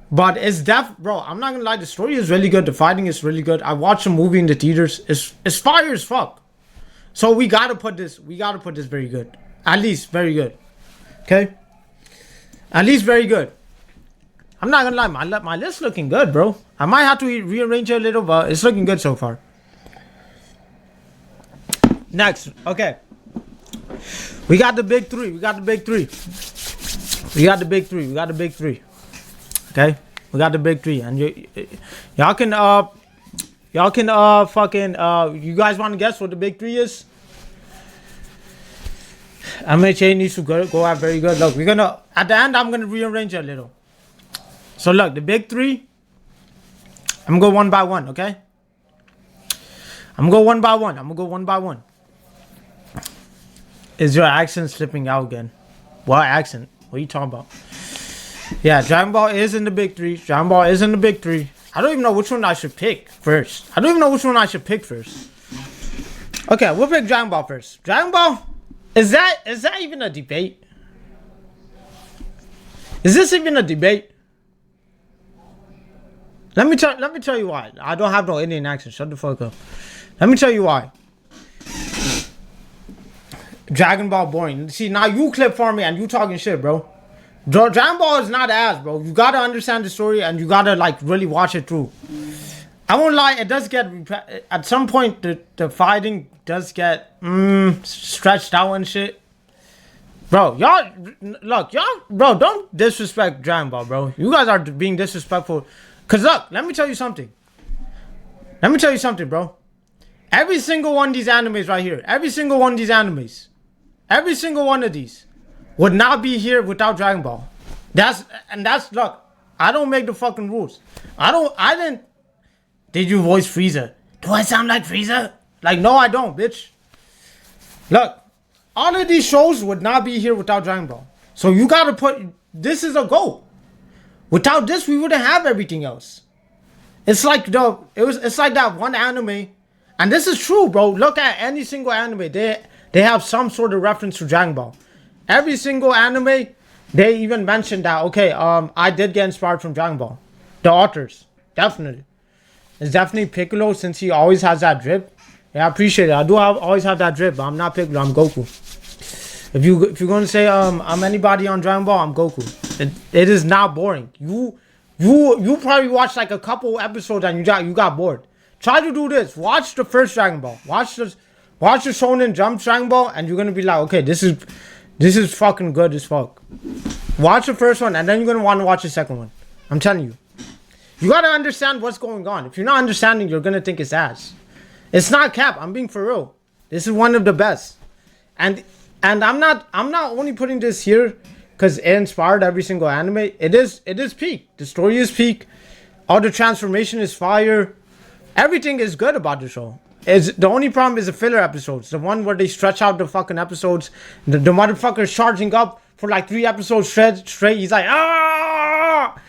But it's bro. I'm not gonna lie. The story is really good. The fighting is really good. I watched the movie in the theaters. It's fire as fuck. So we gotta put this. We gotta put this very good. At least very good. Okay. At least very good. I'm not gonna lie. My list looking good, bro. I might have to rearrange it a little, but it's looking good so far. Next, okay. We got the big three. We got the big three. We got the big three. We got the big three. Okay, we got the big three, and y'all can fucking you guys want to guess what the big three is? MHA needs to go out very good. Look, we're gonna at the end. I'm gonna rearrange it a little. So look, the big three. I'm gonna go one by one. Okay. I'm gonna go one by one. I'm gonna go one by one. Is your accent slipping out again? What accent? What are you talking about? Yeah, Dragon Ball is in the big three. Dragon Ball is in the big three. I don't even know which one I should pick first. Okay, we'll pick Dragon Ball first. Dragon Ball? Is that even a debate? Is this even a debate? Let me tell you why. I don't have no Indian accent. Shut the fuck up. Let me tell you why. Dragon Ball boring. See, now you clip for me and you talking shit, bro. Dragon Ball is not ass, bro. You gotta understand the story and you gotta like really watch it through. I won't lie, it does get at some point the fighting does get stretched out and shit. Bro, y'all bro, don't disrespect Dragon Ball, bro. You guys are being disrespectful. Cause look, let me tell you something. Bro. Every single one of these animes right here, every single one of these would not be here without Dragon Ball. That's look, I don't make the fucking rules. Did you voice Frieza? Do I sound like Frieza? Like, no, I don't, bitch. Look, all of these shows would not be here without Dragon Ball. So you gotta this is a goal. Without this, we wouldn't have everything else. It's like that one anime, and this is true, bro. Look at any single anime. They have some sort of reference to Dragon Ball. Every single anime, they even mentioned that, okay, I did get inspired from Dragon Ball. The authors, definitely. It's definitely Piccolo, since he always has that drip. Yeah, I appreciate it. I always have that drip, but I'm not Piccolo, I'm Goku. If you're going to say I'm anybody on Dragon Ball, I'm Goku. It is not boring. You probably watched like a couple episodes and you got bored. Try to do this. Watch the first Dragon Ball. Watch the Shonen Jump Dragon Ball, and you're going to be like, okay, this is fucking good as fuck. Watch the first one, and then you're going to want to watch the second one. I'm telling you. You got to understand what's going on. If you're not understanding, you're going to think it's ass. It's not cap. I'm being for real. This is one of the best. And I'm not only putting this here because it inspired every single anime. It is peak. The story is peak. All the transformation is fire. Everything is good about the show. The only problem is the filler episodes. The one where they stretch out the fucking episodes. The motherfucker's charging up for like 3 episodes straight. He's like, ah!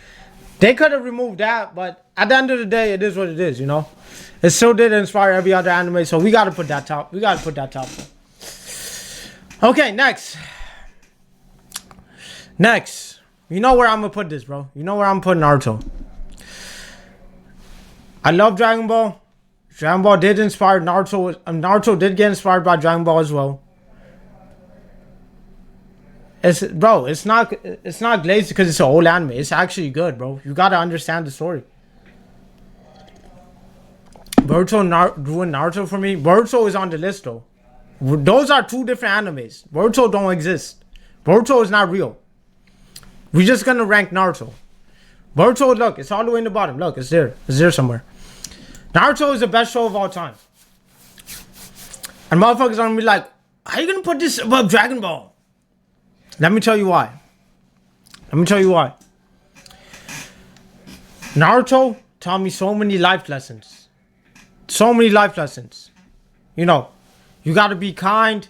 They could have removed that, but at the end of the day, it is what it is, you know? It still did inspire every other anime, so we gotta put that top. Okay, next. You know where I'm gonna put this, bro. You know where I'm putting Naruto. I love Dragon Ball. Dragon Ball did inspire Naruto. Naruto did get inspired by Dragon Ball as well. It's not glazed because it's an old anime. It's actually good, bro. You gotta understand the story. Boruto ruined Naruto for me. Boruto is on the list though. Those are 2 different animes. Boruto don't exist. Boruto is not real. We're just gonna rank Naruto. Boruto, look, it's all the way in the bottom. Look, it's there. It's there somewhere. Naruto is the best show of all time. And motherfuckers are gonna be like, how are you gonna put this above Dragon Ball? Let me tell you why. Naruto taught me so many life lessons. You know, you gotta be kind.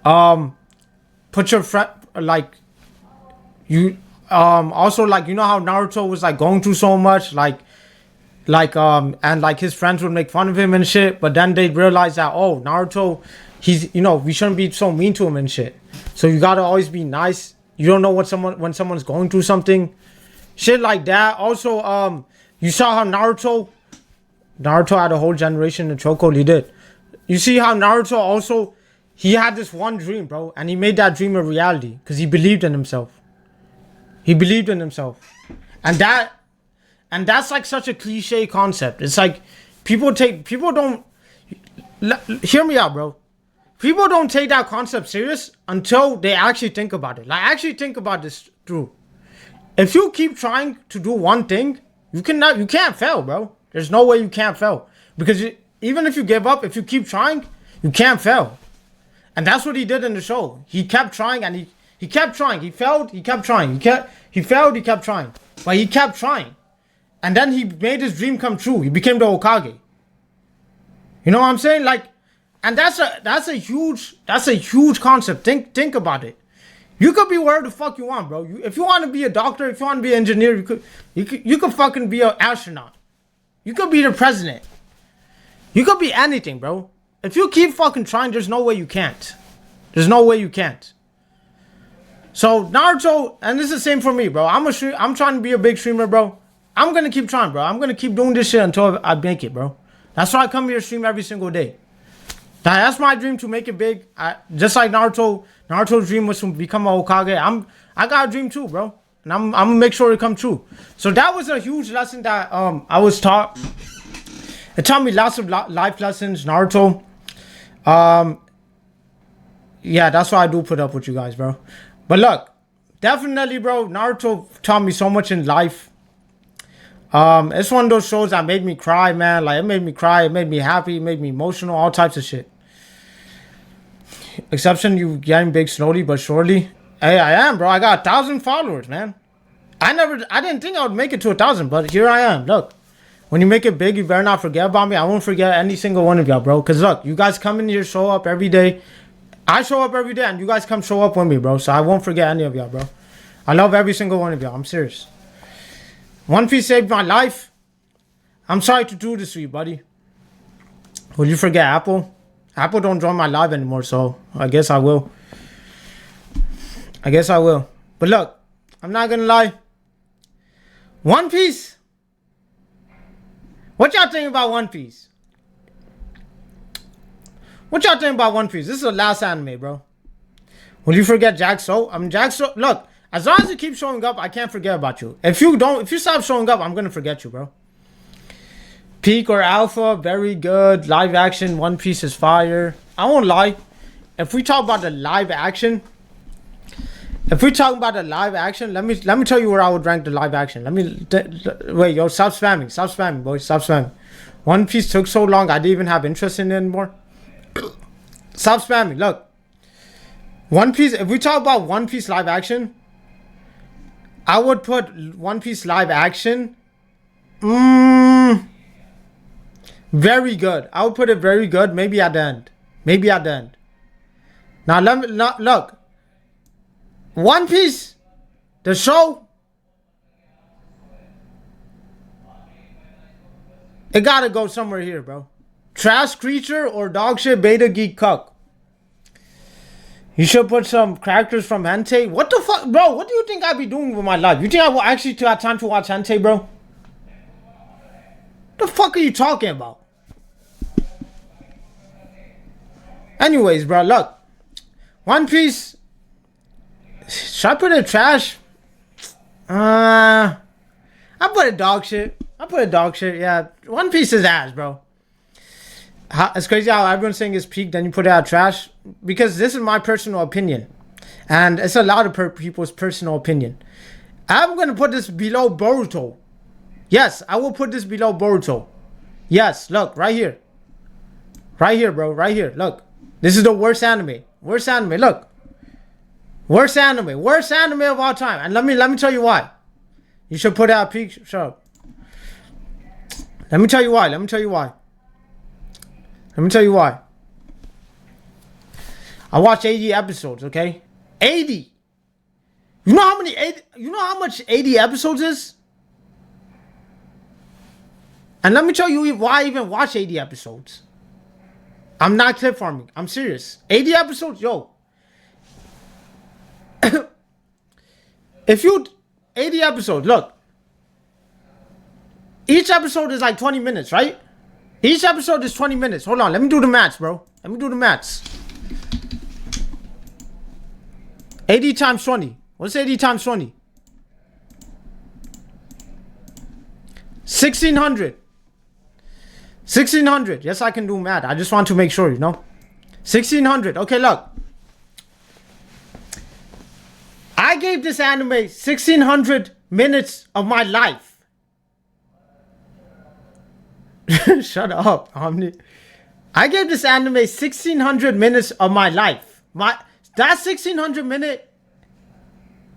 Put your friend, like, you, also, like, you know how Naruto was, like, going through so much, and, like, his friends would make fun of him and shit, but then they'd realize that, oh, Naruto, he's, you know, we shouldn't be so mean to him and shit. So you gotta always be nice. You don't know when someone's going through something. Shit like that. Also, you saw how Naruto had a whole generation in chokehold. He did. You see how Naruto also, he had this one dream, bro, and he made that dream a reality because he believed in himself. He believed in himself, and that's like such a cliche concept. It's like people don't hear me out, bro. People don't take that concept serious until they actually think about it. Like, actually think about this through. If you keep trying to do one thing, you can't fail, bro. There's no way you can't fail. Because even if you give up, if you keep trying, you can't fail. And that's what he did in the show. He kept trying and he kept trying. He failed, he kept trying. He failed, he kept trying. But he kept trying. And then he made his dream come true. He became the Hokage. You know what I'm saying? Like, and that's a huge concept. Think about it. You could be wherever the fuck you want, bro. If you want to be a doctor, if you want to be an engineer, you could fucking be an astronaut. You could be the president. You could be anything, bro. If you keep fucking trying, there's no way you can't. There's no way you can't. So Naruto, and this is the same for me, bro. I'm trying to be a big streamer, bro. I'm gonna keep trying, bro. I'm gonna keep doing this shit until I make it, bro. That's why I come here and stream every single day. That's my dream, to make it big. Just like Naruto's dream was to become a Hokage. I got a dream too, bro. And I'm gonna make sure it come true. So that was a huge lesson that I was taught. It taught me lots of life lessons, Naruto. Yeah, that's why I do put up with you guys, bro. But look, definitely, bro, Naruto taught me so much in life. It's one of those shows that made me cry, man. Like, it made me cry, it made me happy, it made me emotional, all types of shit. Exception, you getting big slowly but surely. Hey, I am, bro. I got 1,000 followers, man. I didn't think I would make it to 1,000, but here I am. Look, when you make it big, you better not forget about me. I won't forget any single one of y'all, bro. Because look, you guys come in here, show up every day. I show up every day, and you guys come show up with me, bro. So I won't forget any of y'all, bro. I love every single one of y'all. I'm serious. One Piece saved my life. I'm sorry to do this to you, buddy. Will you forget Apple? Apple don't join my live anymore, so I guess I will. But look, I'm not gonna lie. One Piece. What y'all think about One Piece? What y'all think about One Piece? This is the last anime, bro. Will you forget Jack So? Jack So. Look, as long as you keep showing up, I can't forget about you. If you stop showing up, I'm gonna forget you, bro. Peak or Alpha, very good. Live action, One Piece is fire. I won't lie. If we talk about the live action, let me tell you where I would rank the live action. Wait, yo, stop spamming, boys, stop spamming. One Piece took so long, I didn't even have interest in it anymore. Stop spamming. Look, One Piece. If we talk about One Piece live action, I would put One Piece live action. Very good. I would put it very good. Maybe at the end. Now look. One Piece, the show, it gotta go somewhere here, bro. Trash creature or dog shit beta geek cuck. You should put some characters from hentai. What the fuck, bro? What do you think I'd be doing with my life? You think I will actually have time to watch hentai, bro? The fuck are you talking about? Anyways, bro, look. One Piece. Should I put it in trash? I put it dog shit. Yeah. One Piece is ass, bro. It's crazy how everyone's saying it's peak, then you put it out trash. Because this is my personal opinion. And it's a lot of people's personal opinion. I'm going to put this below Boruto. Yes, I will put this below Boruto. Yes, look, right here. Right here, bro, right here. Look. This is the worst anime. Look. Worst anime of all time. And let me tell you why. You should put out peak. Shut up. Let me tell you why. I watched 80 episodes, okay? 80. You know how much 80 episodes is? And let me tell you why I even watch 80 episodes. I'm not clip farming. I'm serious. 80 episodes, yo. 80 episodes, look. Each episode is like 20 minutes, right? Each episode is 20 minutes. Hold on, let me do the maths, bro. Let me do the maths. 80 times 20. What's 80 times 20? 1600. 1600. Yes, I can do math. I just want to make sure, you know. 1600. Okay, look. I gave this anime 1600 minutes of my life. Shut up, Omni. I gave this anime 1600 minutes of my life. That 1600 minute,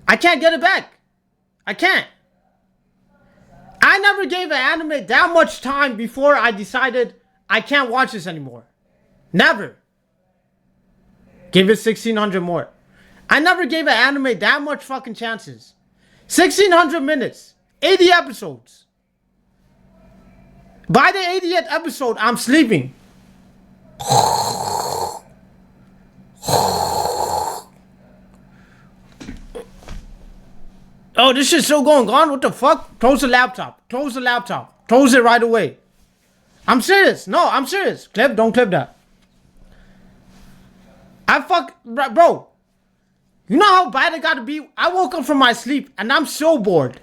I can't get it back. I can't. I never gave an anime that much time before I decided I can't watch this anymore. Never. Give it 1600 more. I never gave an anime that much fucking chances. 1600 minutes. 80 episodes. By the 80th episode, I'm sleeping. Oh, this shit's still going on? What the fuck? Close the laptop. Close the laptop. Close it right away. I'm serious. No, I'm serious. Clip, don't clip that. Bro. You know how bad it gotta be? I woke up from my sleep and I'm so bored.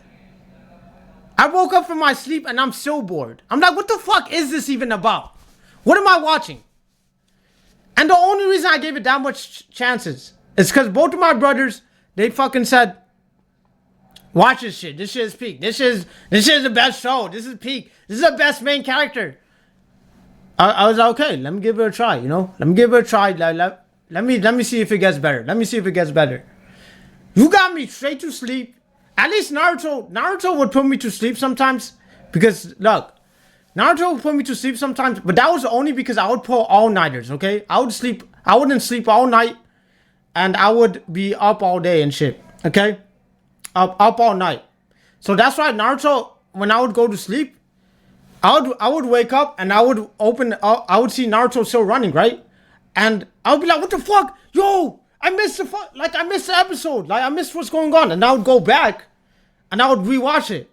I woke up from my sleep and I'm so bored. I'm like, what the fuck is this even about? What am I watching? And the only reason I gave it that much chances is because both of my brothers, they fucking said, watch this shit. This shit is peak. This is the best show. This is peak. This is the best main character. I was like, okay, let me give it a try, you know? Let me give it a try. Let me see if it gets better. Let me see if it gets better. You got me straight to sleep. At least Naruto would put me to sleep sometimes. Because, look, Naruto would put me to sleep sometimes. But that was only because I would pull all-nighters, okay? I wouldn't sleep all night. And I would be up all day and shit, okay? Up all night. So that's why Naruto, when I would go to sleep, I would wake up and I would see Naruto still running, right? And I would be like, what the fuck? Yo, I missed the episode. Like, I missed what's going on. And I would go back and I would rewatch it.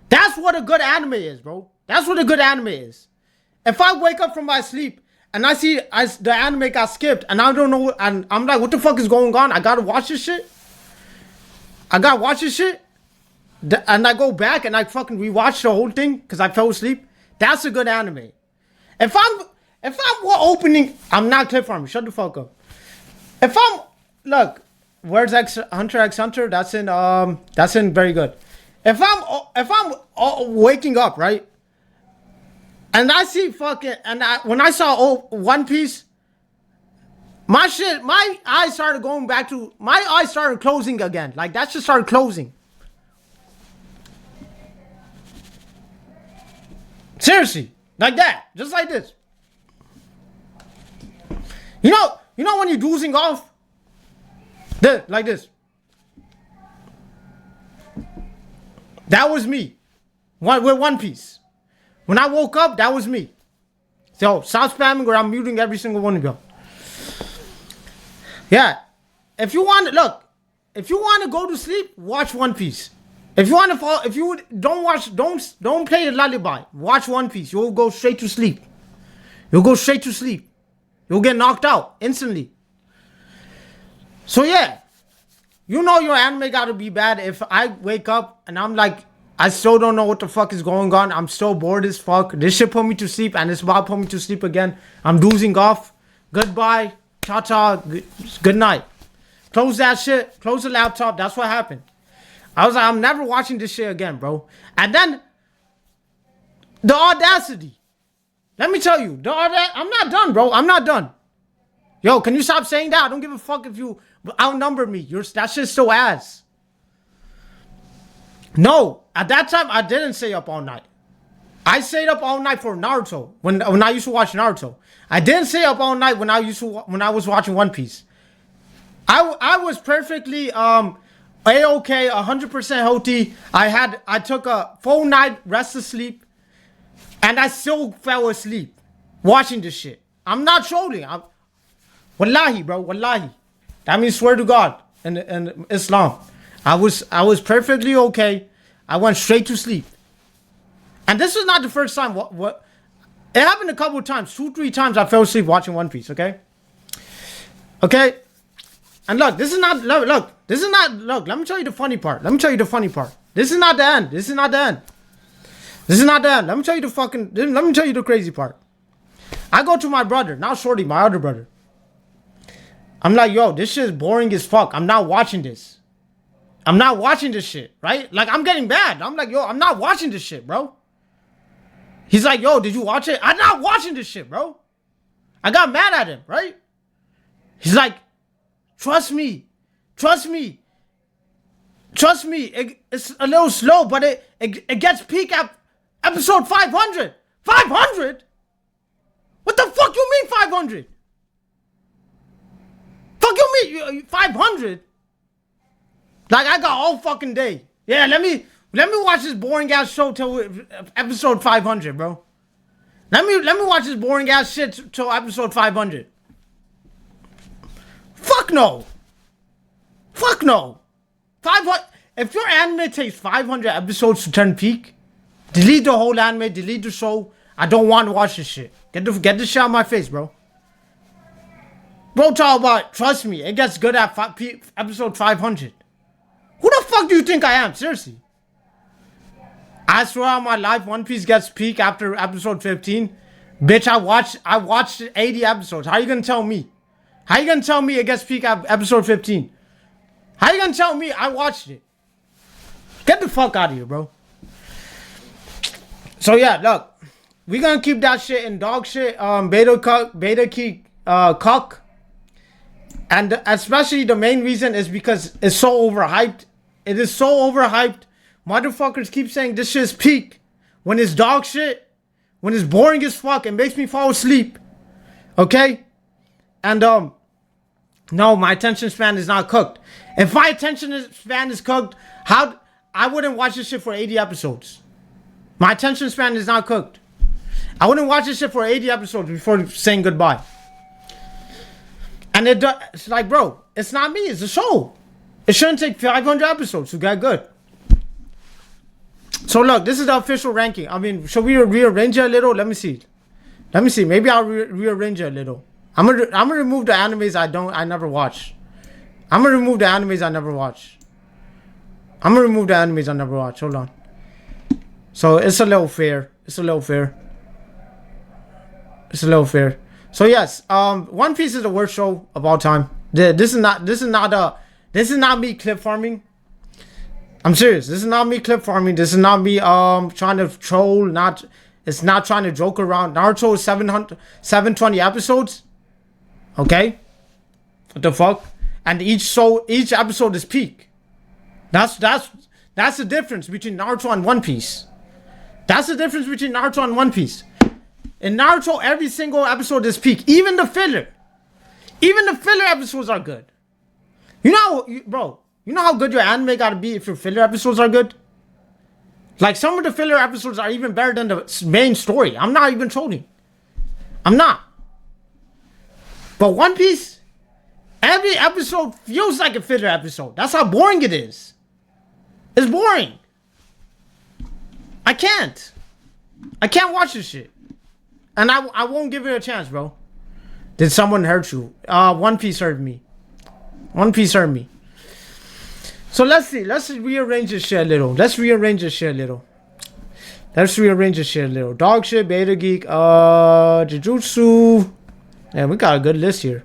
That's what a good anime is, bro. That's what a good anime is. If I wake up from my sleep and I see the anime got skipped and I don't know, and I'm like, what the fuck is going on? I gotta watch this shit. And I go back and I fucking rewatch the whole thing because I fell asleep. That's a good anime. If I'm opening, I'm not clip farming. Shut the fuck up. Look, where's Hunter x Hunter? That's in very good. If I'm waking up, right? And I see when I saw One Piece, my eyes started closing again. Like, that shit started closing. Seriously, like that, just like this. You know when you're dozing off, like this. That was me, with One Piece. When I woke up, that was me. So stop spamming or I'm muting every single one of you. Yeah, if you want to go to sleep, watch One Piece. If you want to fall, if you don't play a lullaby. Watch One Piece. You'll go straight to sleep. You'll get knocked out instantly. So yeah, you know your anime gotta be bad. If I wake up and I'm like, I still don't know what the fuck is going on. I'm still bored as fuck. This shit put me to sleep and it's about to put me to sleep again. I'm dozing off. Goodbye. Ta-ta. Good night. Close that shit. Close the laptop. That's what happened. I was like, I'm never watching this shit again, bro. And then, the audacity. Let me tell you, I'm not done, bro. I'm not done. Yo, can you stop saying that? I don't give a fuck if you outnumber me. That shit's so ass. No, at that time, I didn't stay up all night. I stayed up all night for Naruto, when I used to watch Naruto. I didn't stay up all night when I was watching One Piece. I was perfectly, A-okay, 100% healthy. I took a full night rest of sleep. And I still fell asleep watching this shit. I'm not trolling. Wallahi, bro. Wallahi. That means swear to God in Islam. I was perfectly okay. I went straight to sleep. And this was not the first time. What? It happened a couple of times, 2-3 times. I fell asleep watching One Piece. Okay. And look, this is not. Look, this is not. Look, let me tell you the funny part. This is not the end. This is not the end. Let me tell you the crazy part. I go to my brother, not Shorty, my other brother. I'm like, yo, this shit is boring as fuck. I'm not watching this. Shit, right? Like, I'm getting bad. I'm like, yo, I'm not watching this shit, bro. He's like, yo, did you watch it? I'm not watching this shit, bro. I got mad at him, right? He's like, trust me. It's a little slow, but it gets peak at episode 500. 500? What the fuck you mean 500? Fuck you mean 500? Like, I got all fucking day. Yeah, let me watch this boring ass show till episode 500, bro. Let me watch this boring ass shit till episode 500. Fuck no. 500. If your anime takes 500 episodes to turn peak, delete the whole anime, delete the show. I don't want to watch this shit. Get this shit out of my face, bro. Bro, talk about, trust me, it gets good at episode 500. Who the fuck do you think I am? Seriously. I swear on my life, One Piece gets peak after episode 15. Bitch, I watched 80 episodes. How you gonna tell me? It gets peak at episode 15? How you gonna tell me I watched it? Get the fuck out of here, bro. So yeah, look. We're gonna keep that shit in dog shit. Beta key cuck. And especially the main reason is because it's so overhyped. It is so overhyped. Motherfuckers keep saying this shit's peak when it's dog shit, when it's boring as fuck. It makes me fall asleep. Okay? And no, my attention span is not cooked. If my attention span is cooked, how I wouldn't watch this shit for 80 episodes. My attention span is not cooked. I wouldn't watch this shit for 80 episodes before saying goodbye. And it's like, bro, it's not me, it's the show. It shouldn't take 500 episodes to get good. So look, this is the official ranking. I mean, should we rearrange it a little? Let me see. Maybe I'll rearrange it a little. I'm gonna remove the animes I never watch. I'm gonna remove the animes I never watch. Hold on. So it's a little fair. So yes, One Piece is the worst show of all time. This is not me clip farming. I'm serious. This is not me clip farming. This is not me trying to troll. It's not trying to joke around. Naruto is 720 episodes. Okay, what the fuck? And each episode is peak. That's the difference between Naruto and One Piece. In Naruto, every single episode is peak. Even the filler episodes are good. You know how good your anime gotta be if your filler episodes are good? Like, some of the filler episodes are even better than the main story. I'm not even trolling. I'm not. But One Piece, every episode feels like a filler episode. That's how boring it is. It's boring. I can't watch this shit. And I won't give it a chance, bro. Did someone hurt you? One Piece hurt me. So let's see. Let's rearrange this shit a little. Dog shit, Beta Geek, Jujutsu. Yeah, we got a good list here.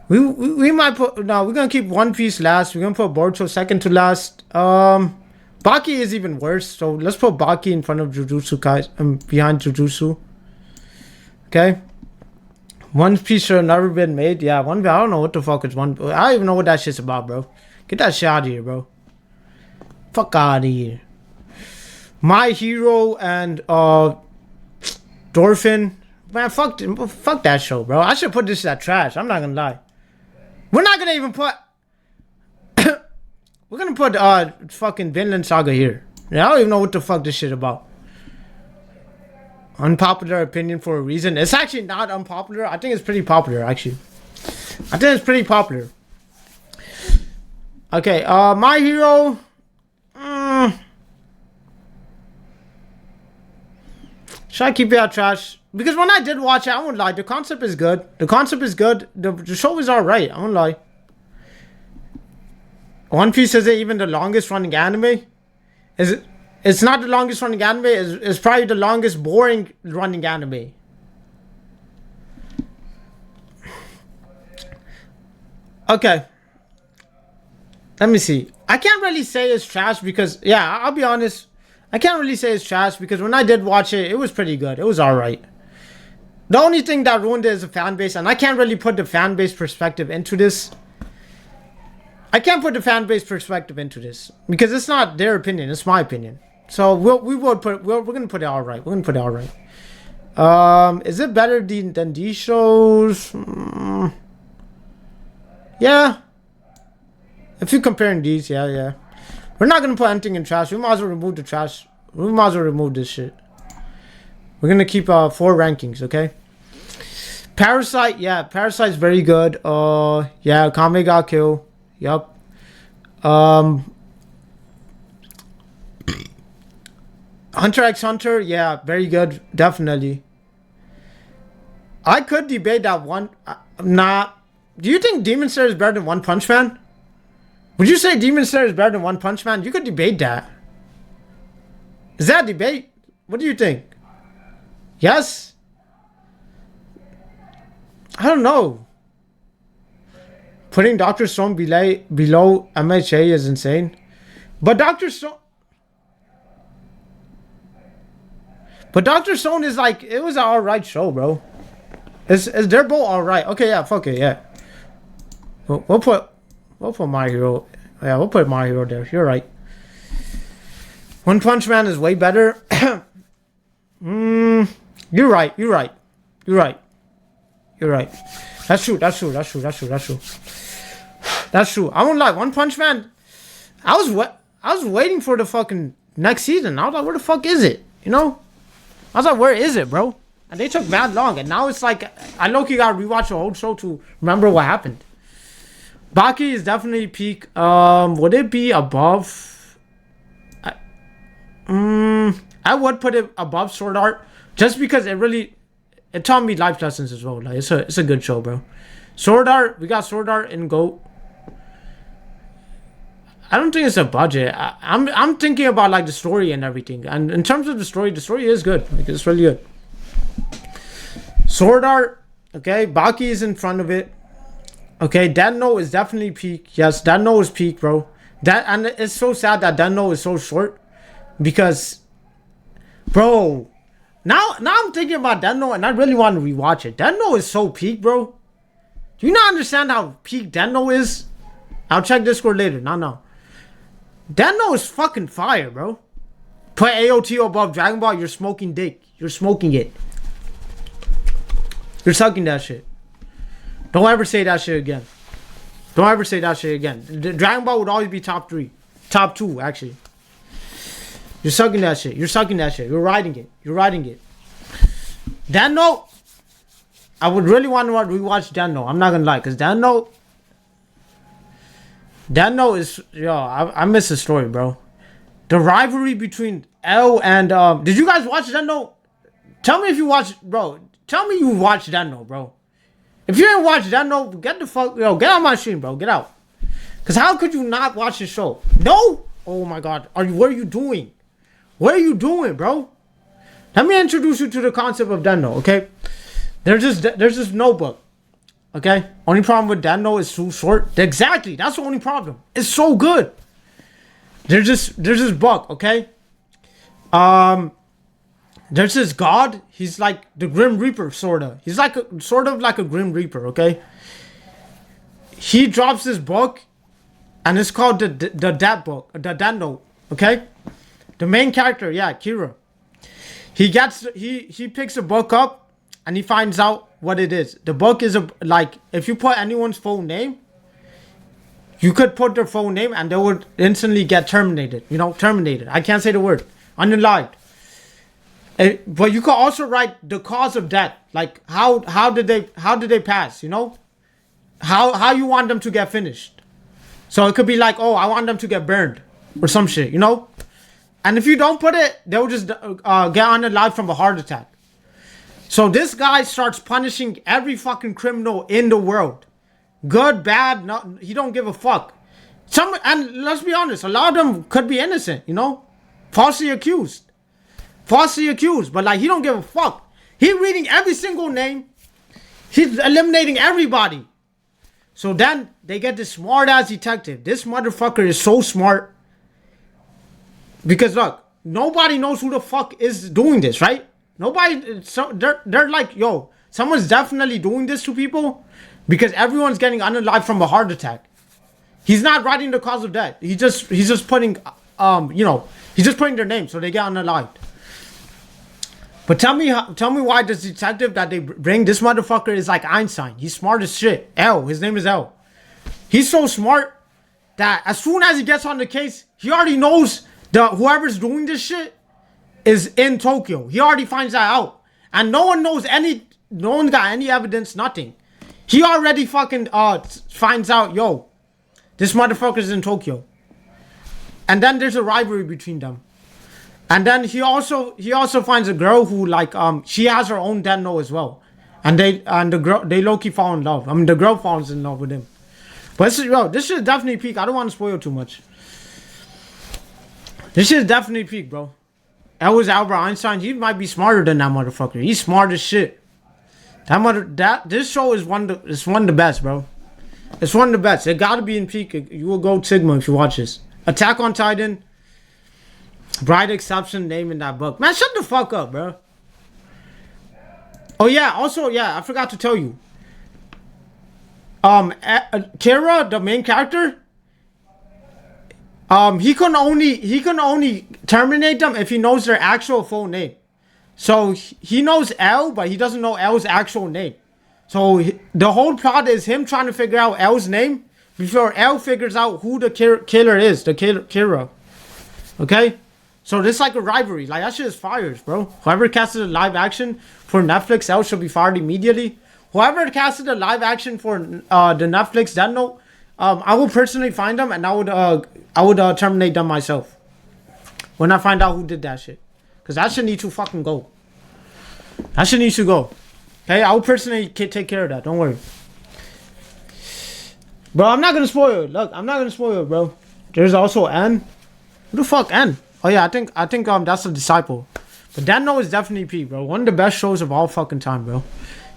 We might put... No, we're gonna keep One Piece last. We're gonna put Boruto second to last. Baki is even worse. So let's put Baki in front of Jujutsu, guys. Behind Jujutsu. Okay. One Piece should have never been made. Yeah, I don't know what the fuck is One... I don't even know what that shit's about, bro. Get that shit out of here, bro. Fuck out of here. My Hero and Dorfin. Man, fuck that show, bro. I should put this at trash. I'm not gonna lie. We're not gonna even put... We're gonna put fucking Vinland Saga here. Yeah, I don't even know what the fuck this shit about. Unpopular opinion for a reason. It's actually not unpopular. I think it's pretty popular, actually. Okay, My Hero. Should I keep it at trash? Because when I did watch it, I won't lie. The concept is good. The concept is good. The show is alright. I won't lie. One Piece isn't even the longest running anime. Is it? It's not the longest running anime. It's probably the longest boring running anime. Okay. Let me see. I can't really say it's trash because, yeah, I'll be honest. I can't really say it's trash because when I did watch it, it was pretty good. It was alright. The only thing that ruined it is the fan base, and I can't really put the fan base perspective into this. I can't put the fan base perspective into this because it's not their opinion. It's my opinion. So we're gonna put it all right. We're gonna put it all right. Is it better than these shows? Yeah. If you're comparing these, yeah. We're not gonna put anything in trash. We might as well remove the trash. We might as well remove this shit. We're gonna keep 4 rankings, okay? Parasite, yeah, Parasite's very good. Yeah, Kame got killed. Yup. Hunter x Hunter, yeah, very good, definitely. I could debate that one. Nah. Do you think Demon Slayer is better than One Punch Man? Would you say Demon Slayer is better than One Punch Man? You could debate that. Is that a debate? What do you think? Yes? I don't know. Putting Dr. Stone below MHA is insane. But Dr. Stone is like, it was an alright show, bro. They're both alright. Okay, yeah, fuck it, yeah. We'll put My Hero. Yeah, we'll put My Hero there. You're right. One Punch Man is way better. You're right. That's true. I won't lie. One Punch Man. I was waiting for the fucking next season. I was like, where the fuck is it? You know? I was like, where is it, bro? And they took mad long. And now it's like, I low-key gotta rewatch the whole show to remember what happened. Baki is definitely peak. Would it be above? I would put it above Sword Art just because it taught me life lessons as well. Like it's a good show, bro. Sword Art, we got Sword Art and GOAT. I don't think it's a budget. I'm thinking about like the story and everything. And in terms of the story is good. Like it's really good. Sword Art, okay. Baki is in front of it. Okay, Denno is definitely peak. Yes, Denno is peak, bro. And it's so sad that Denno is so short because, bro, now I'm thinking about Denno and I really want to rewatch it. Denno is so peak, bro. Do you not understand how peak Denno is? I'll check Discord later. No. Denno is fucking fire, bro. Put AOT above Dragon Ball, you're smoking dick. You're smoking it. You're sucking that shit. Don't ever say that shit again. Dragon Ball would always be top 3. Top 2, actually. You're sucking that shit. You're riding it. Denno. I would really want to rewatch Denno. I'm not gonna lie. Because Denno is... Yo, I miss the story, bro. The rivalry between L and... Did you guys watch Denno? Tell me if you watched... Bro, tell me you watched Denno, bro. If you didn't watch Denno, get the fuck... Yo, get out my stream, bro. Get out. Because how could you not watch the show? No? Oh, my God. What are you doing? What are you doing, bro? Let me introduce you to the concept of Denno, okay? There's this notebook, okay? Only problem with Denno is too short. Exactly. That's the only problem. It's so good. There's this book, okay? There's this god. He's like the Grim Reaper, sorta. He's like sort of like a Grim Reaper, okay? He drops this book, and it's called the Dat book, the Dat note, okay? The main character, yeah, Kira. He picks a book up, and he finds out what it is. The book is like if you put anyone's full name, you could put their full name, and they would instantly get terminated. You know, terminated. I can't say the word. Unalive. But you could also write the cause of death, like how did they pass, you know, how you want them to get finished. So it could be like, oh, I want them to get burned or some shit, you know. And if you don't put it, they'll just get unalive from a heart attack. So this guy starts punishing every fucking criminal in the world. Good, bad, not, he don't give a fuck. And let's be honest, a lot of them could be innocent, you know? Falsely accused. But like, he don't give a fuck. He reading every single name. He's eliminating everybody. So then they get this smart ass detective. This motherfucker is so smart. Because look, nobody knows who the fuck is doing this, right? Nobody, so they're like, yo, someone's definitely doing this to people because everyone's getting unalive from a heart attack. He's not writing the cause of death. He's just putting, he's just putting their name so they get unalived. But tell me why this detective that they bring, this motherfucker is like Einstein. He's smart as shit. His name is L. He's so smart that as soon as he gets on the case, he already knows whoever's doing this shit is in Tokyo. He already finds that out. And no one got any evidence, nothing. He already fucking finds out, yo, this motherfucker's in Tokyo. And then there's a rivalry between them. And then he also finds a girl who like she has her own death note as well. And the girl, they low-key fall in love. I mean, the girl falls in love with him. But this shit definitely peak. I don't want to spoil too much. This shit definitely peak, bro. That was Albert Einstein. He might be smarter than that motherfucker. He's smart as shit. This show is one of the best, bro. It's one of the best. It gotta be in peak. You will go Sigma if you watch this. Attack on Titan. Bright exception name in that book. Man, shut the fuck up, bro. Oh yeah, also yeah, I forgot to tell you. Kira, the main character, he can only terminate them if he knows their actual full name. So he knows L, but he doesn't know L's actual name. So the whole plot is him trying to figure out L's name before L figures out who the killer is, the Kira. Okay? So this is like a rivalry. Like, that shit is fires, bro. Whoever casted a live action for Netflix, L should be fired immediately. Whoever casted a live action for the Netflix Death Note, I will personally find them and I would terminate them myself when I find out who did that shit. Because that shit needs to fucking go. That shit needs to go. Okay, I will personally take care of that. Don't worry. Bro, I'm not going to spoil it. Look, I'm not going to spoil it, bro. There's also N. Who the fuck N? Oh yeah, I think that's a disciple. But Death Note is definitely peak, bro. One of the best shows of all fucking time, bro.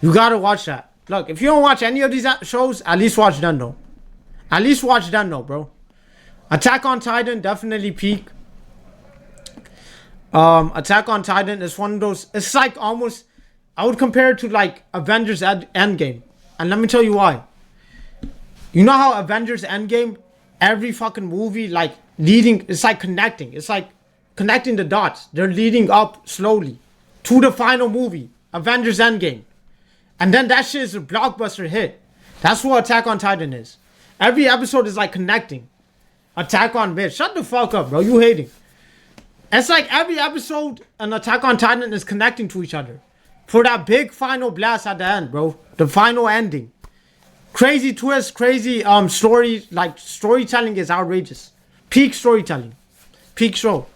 You gotta watch that. Look, if you don't watch any of these shows, at least watch Death Note. At least watch Death Note, bro. Attack on Titan, definitely peak. Attack on Titan is one of those. It's like almost, I would compare it to like Avengers Endgame. And let me tell you why. You know how Avengers Endgame, every fucking movie, like leading, it's like connecting. It's like connecting the dots. They're leading up slowly to the final movie, Avengers Endgame. And then that shit is a blockbuster hit. That's what Attack on Titan is. Every episode is like connecting. Attack on bitch. Shut the fuck up, bro. You hating. It's like every episode an Attack on Titan is connecting to each other. For that big final blast at the end, bro. The final ending. Crazy twist, crazy story. Like, storytelling is outrageous. Peak storytelling. Peak show.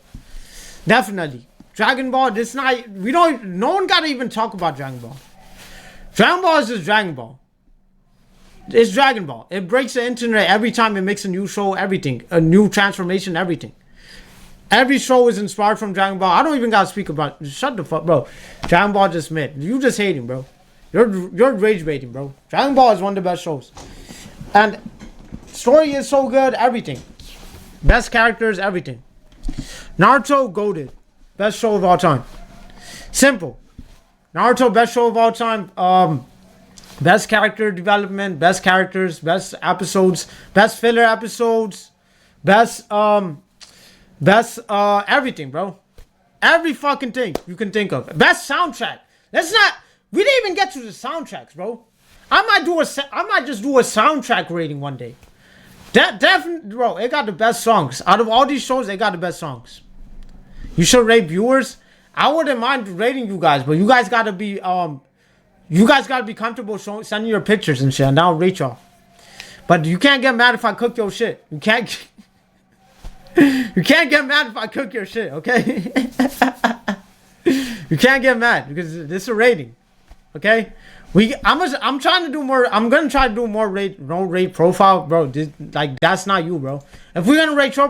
Definitely. Dragon Ball, no one gotta even talk about Dragon Ball. Dragon Ball is just Dragon Ball. It's Dragon Ball. It breaks the internet every time it makes a new show, everything. A new transformation, everything. Every show is inspired from Dragon Ball. I don't even gotta speak about it. Shut the fuck, bro. Dragon Ball just mid. You just hating, bro. You're rage baiting, bro. Dragon Ball is one of the best shows. And story is so good, everything. Best characters, everything. Naruto, goated. Best show of all time. Simple. Naruto, best show of all time. Best character development, best characters, best episodes, best filler episodes, best everything, bro. Every fucking thing you can think of. Best soundtrack. We didn't even get to the soundtracks, bro. I might just do a soundtrack rating one day. That definitely, bro, it got the best songs. Out of all these shows, they got the best songs. You should rate viewers. I wouldn't mind rating you guys, but you guys gotta be comfortable sending your pictures and shit, and I'll rate y'all. But you can't get mad if I cook your shit. You can't. You can't get mad if I cook your shit, okay? You can't get mad because this is a rating, okay? I'm trying to do more. I'm gonna try to do more no rate profile, bro. Like that's not you, bro. If we're gonna rate your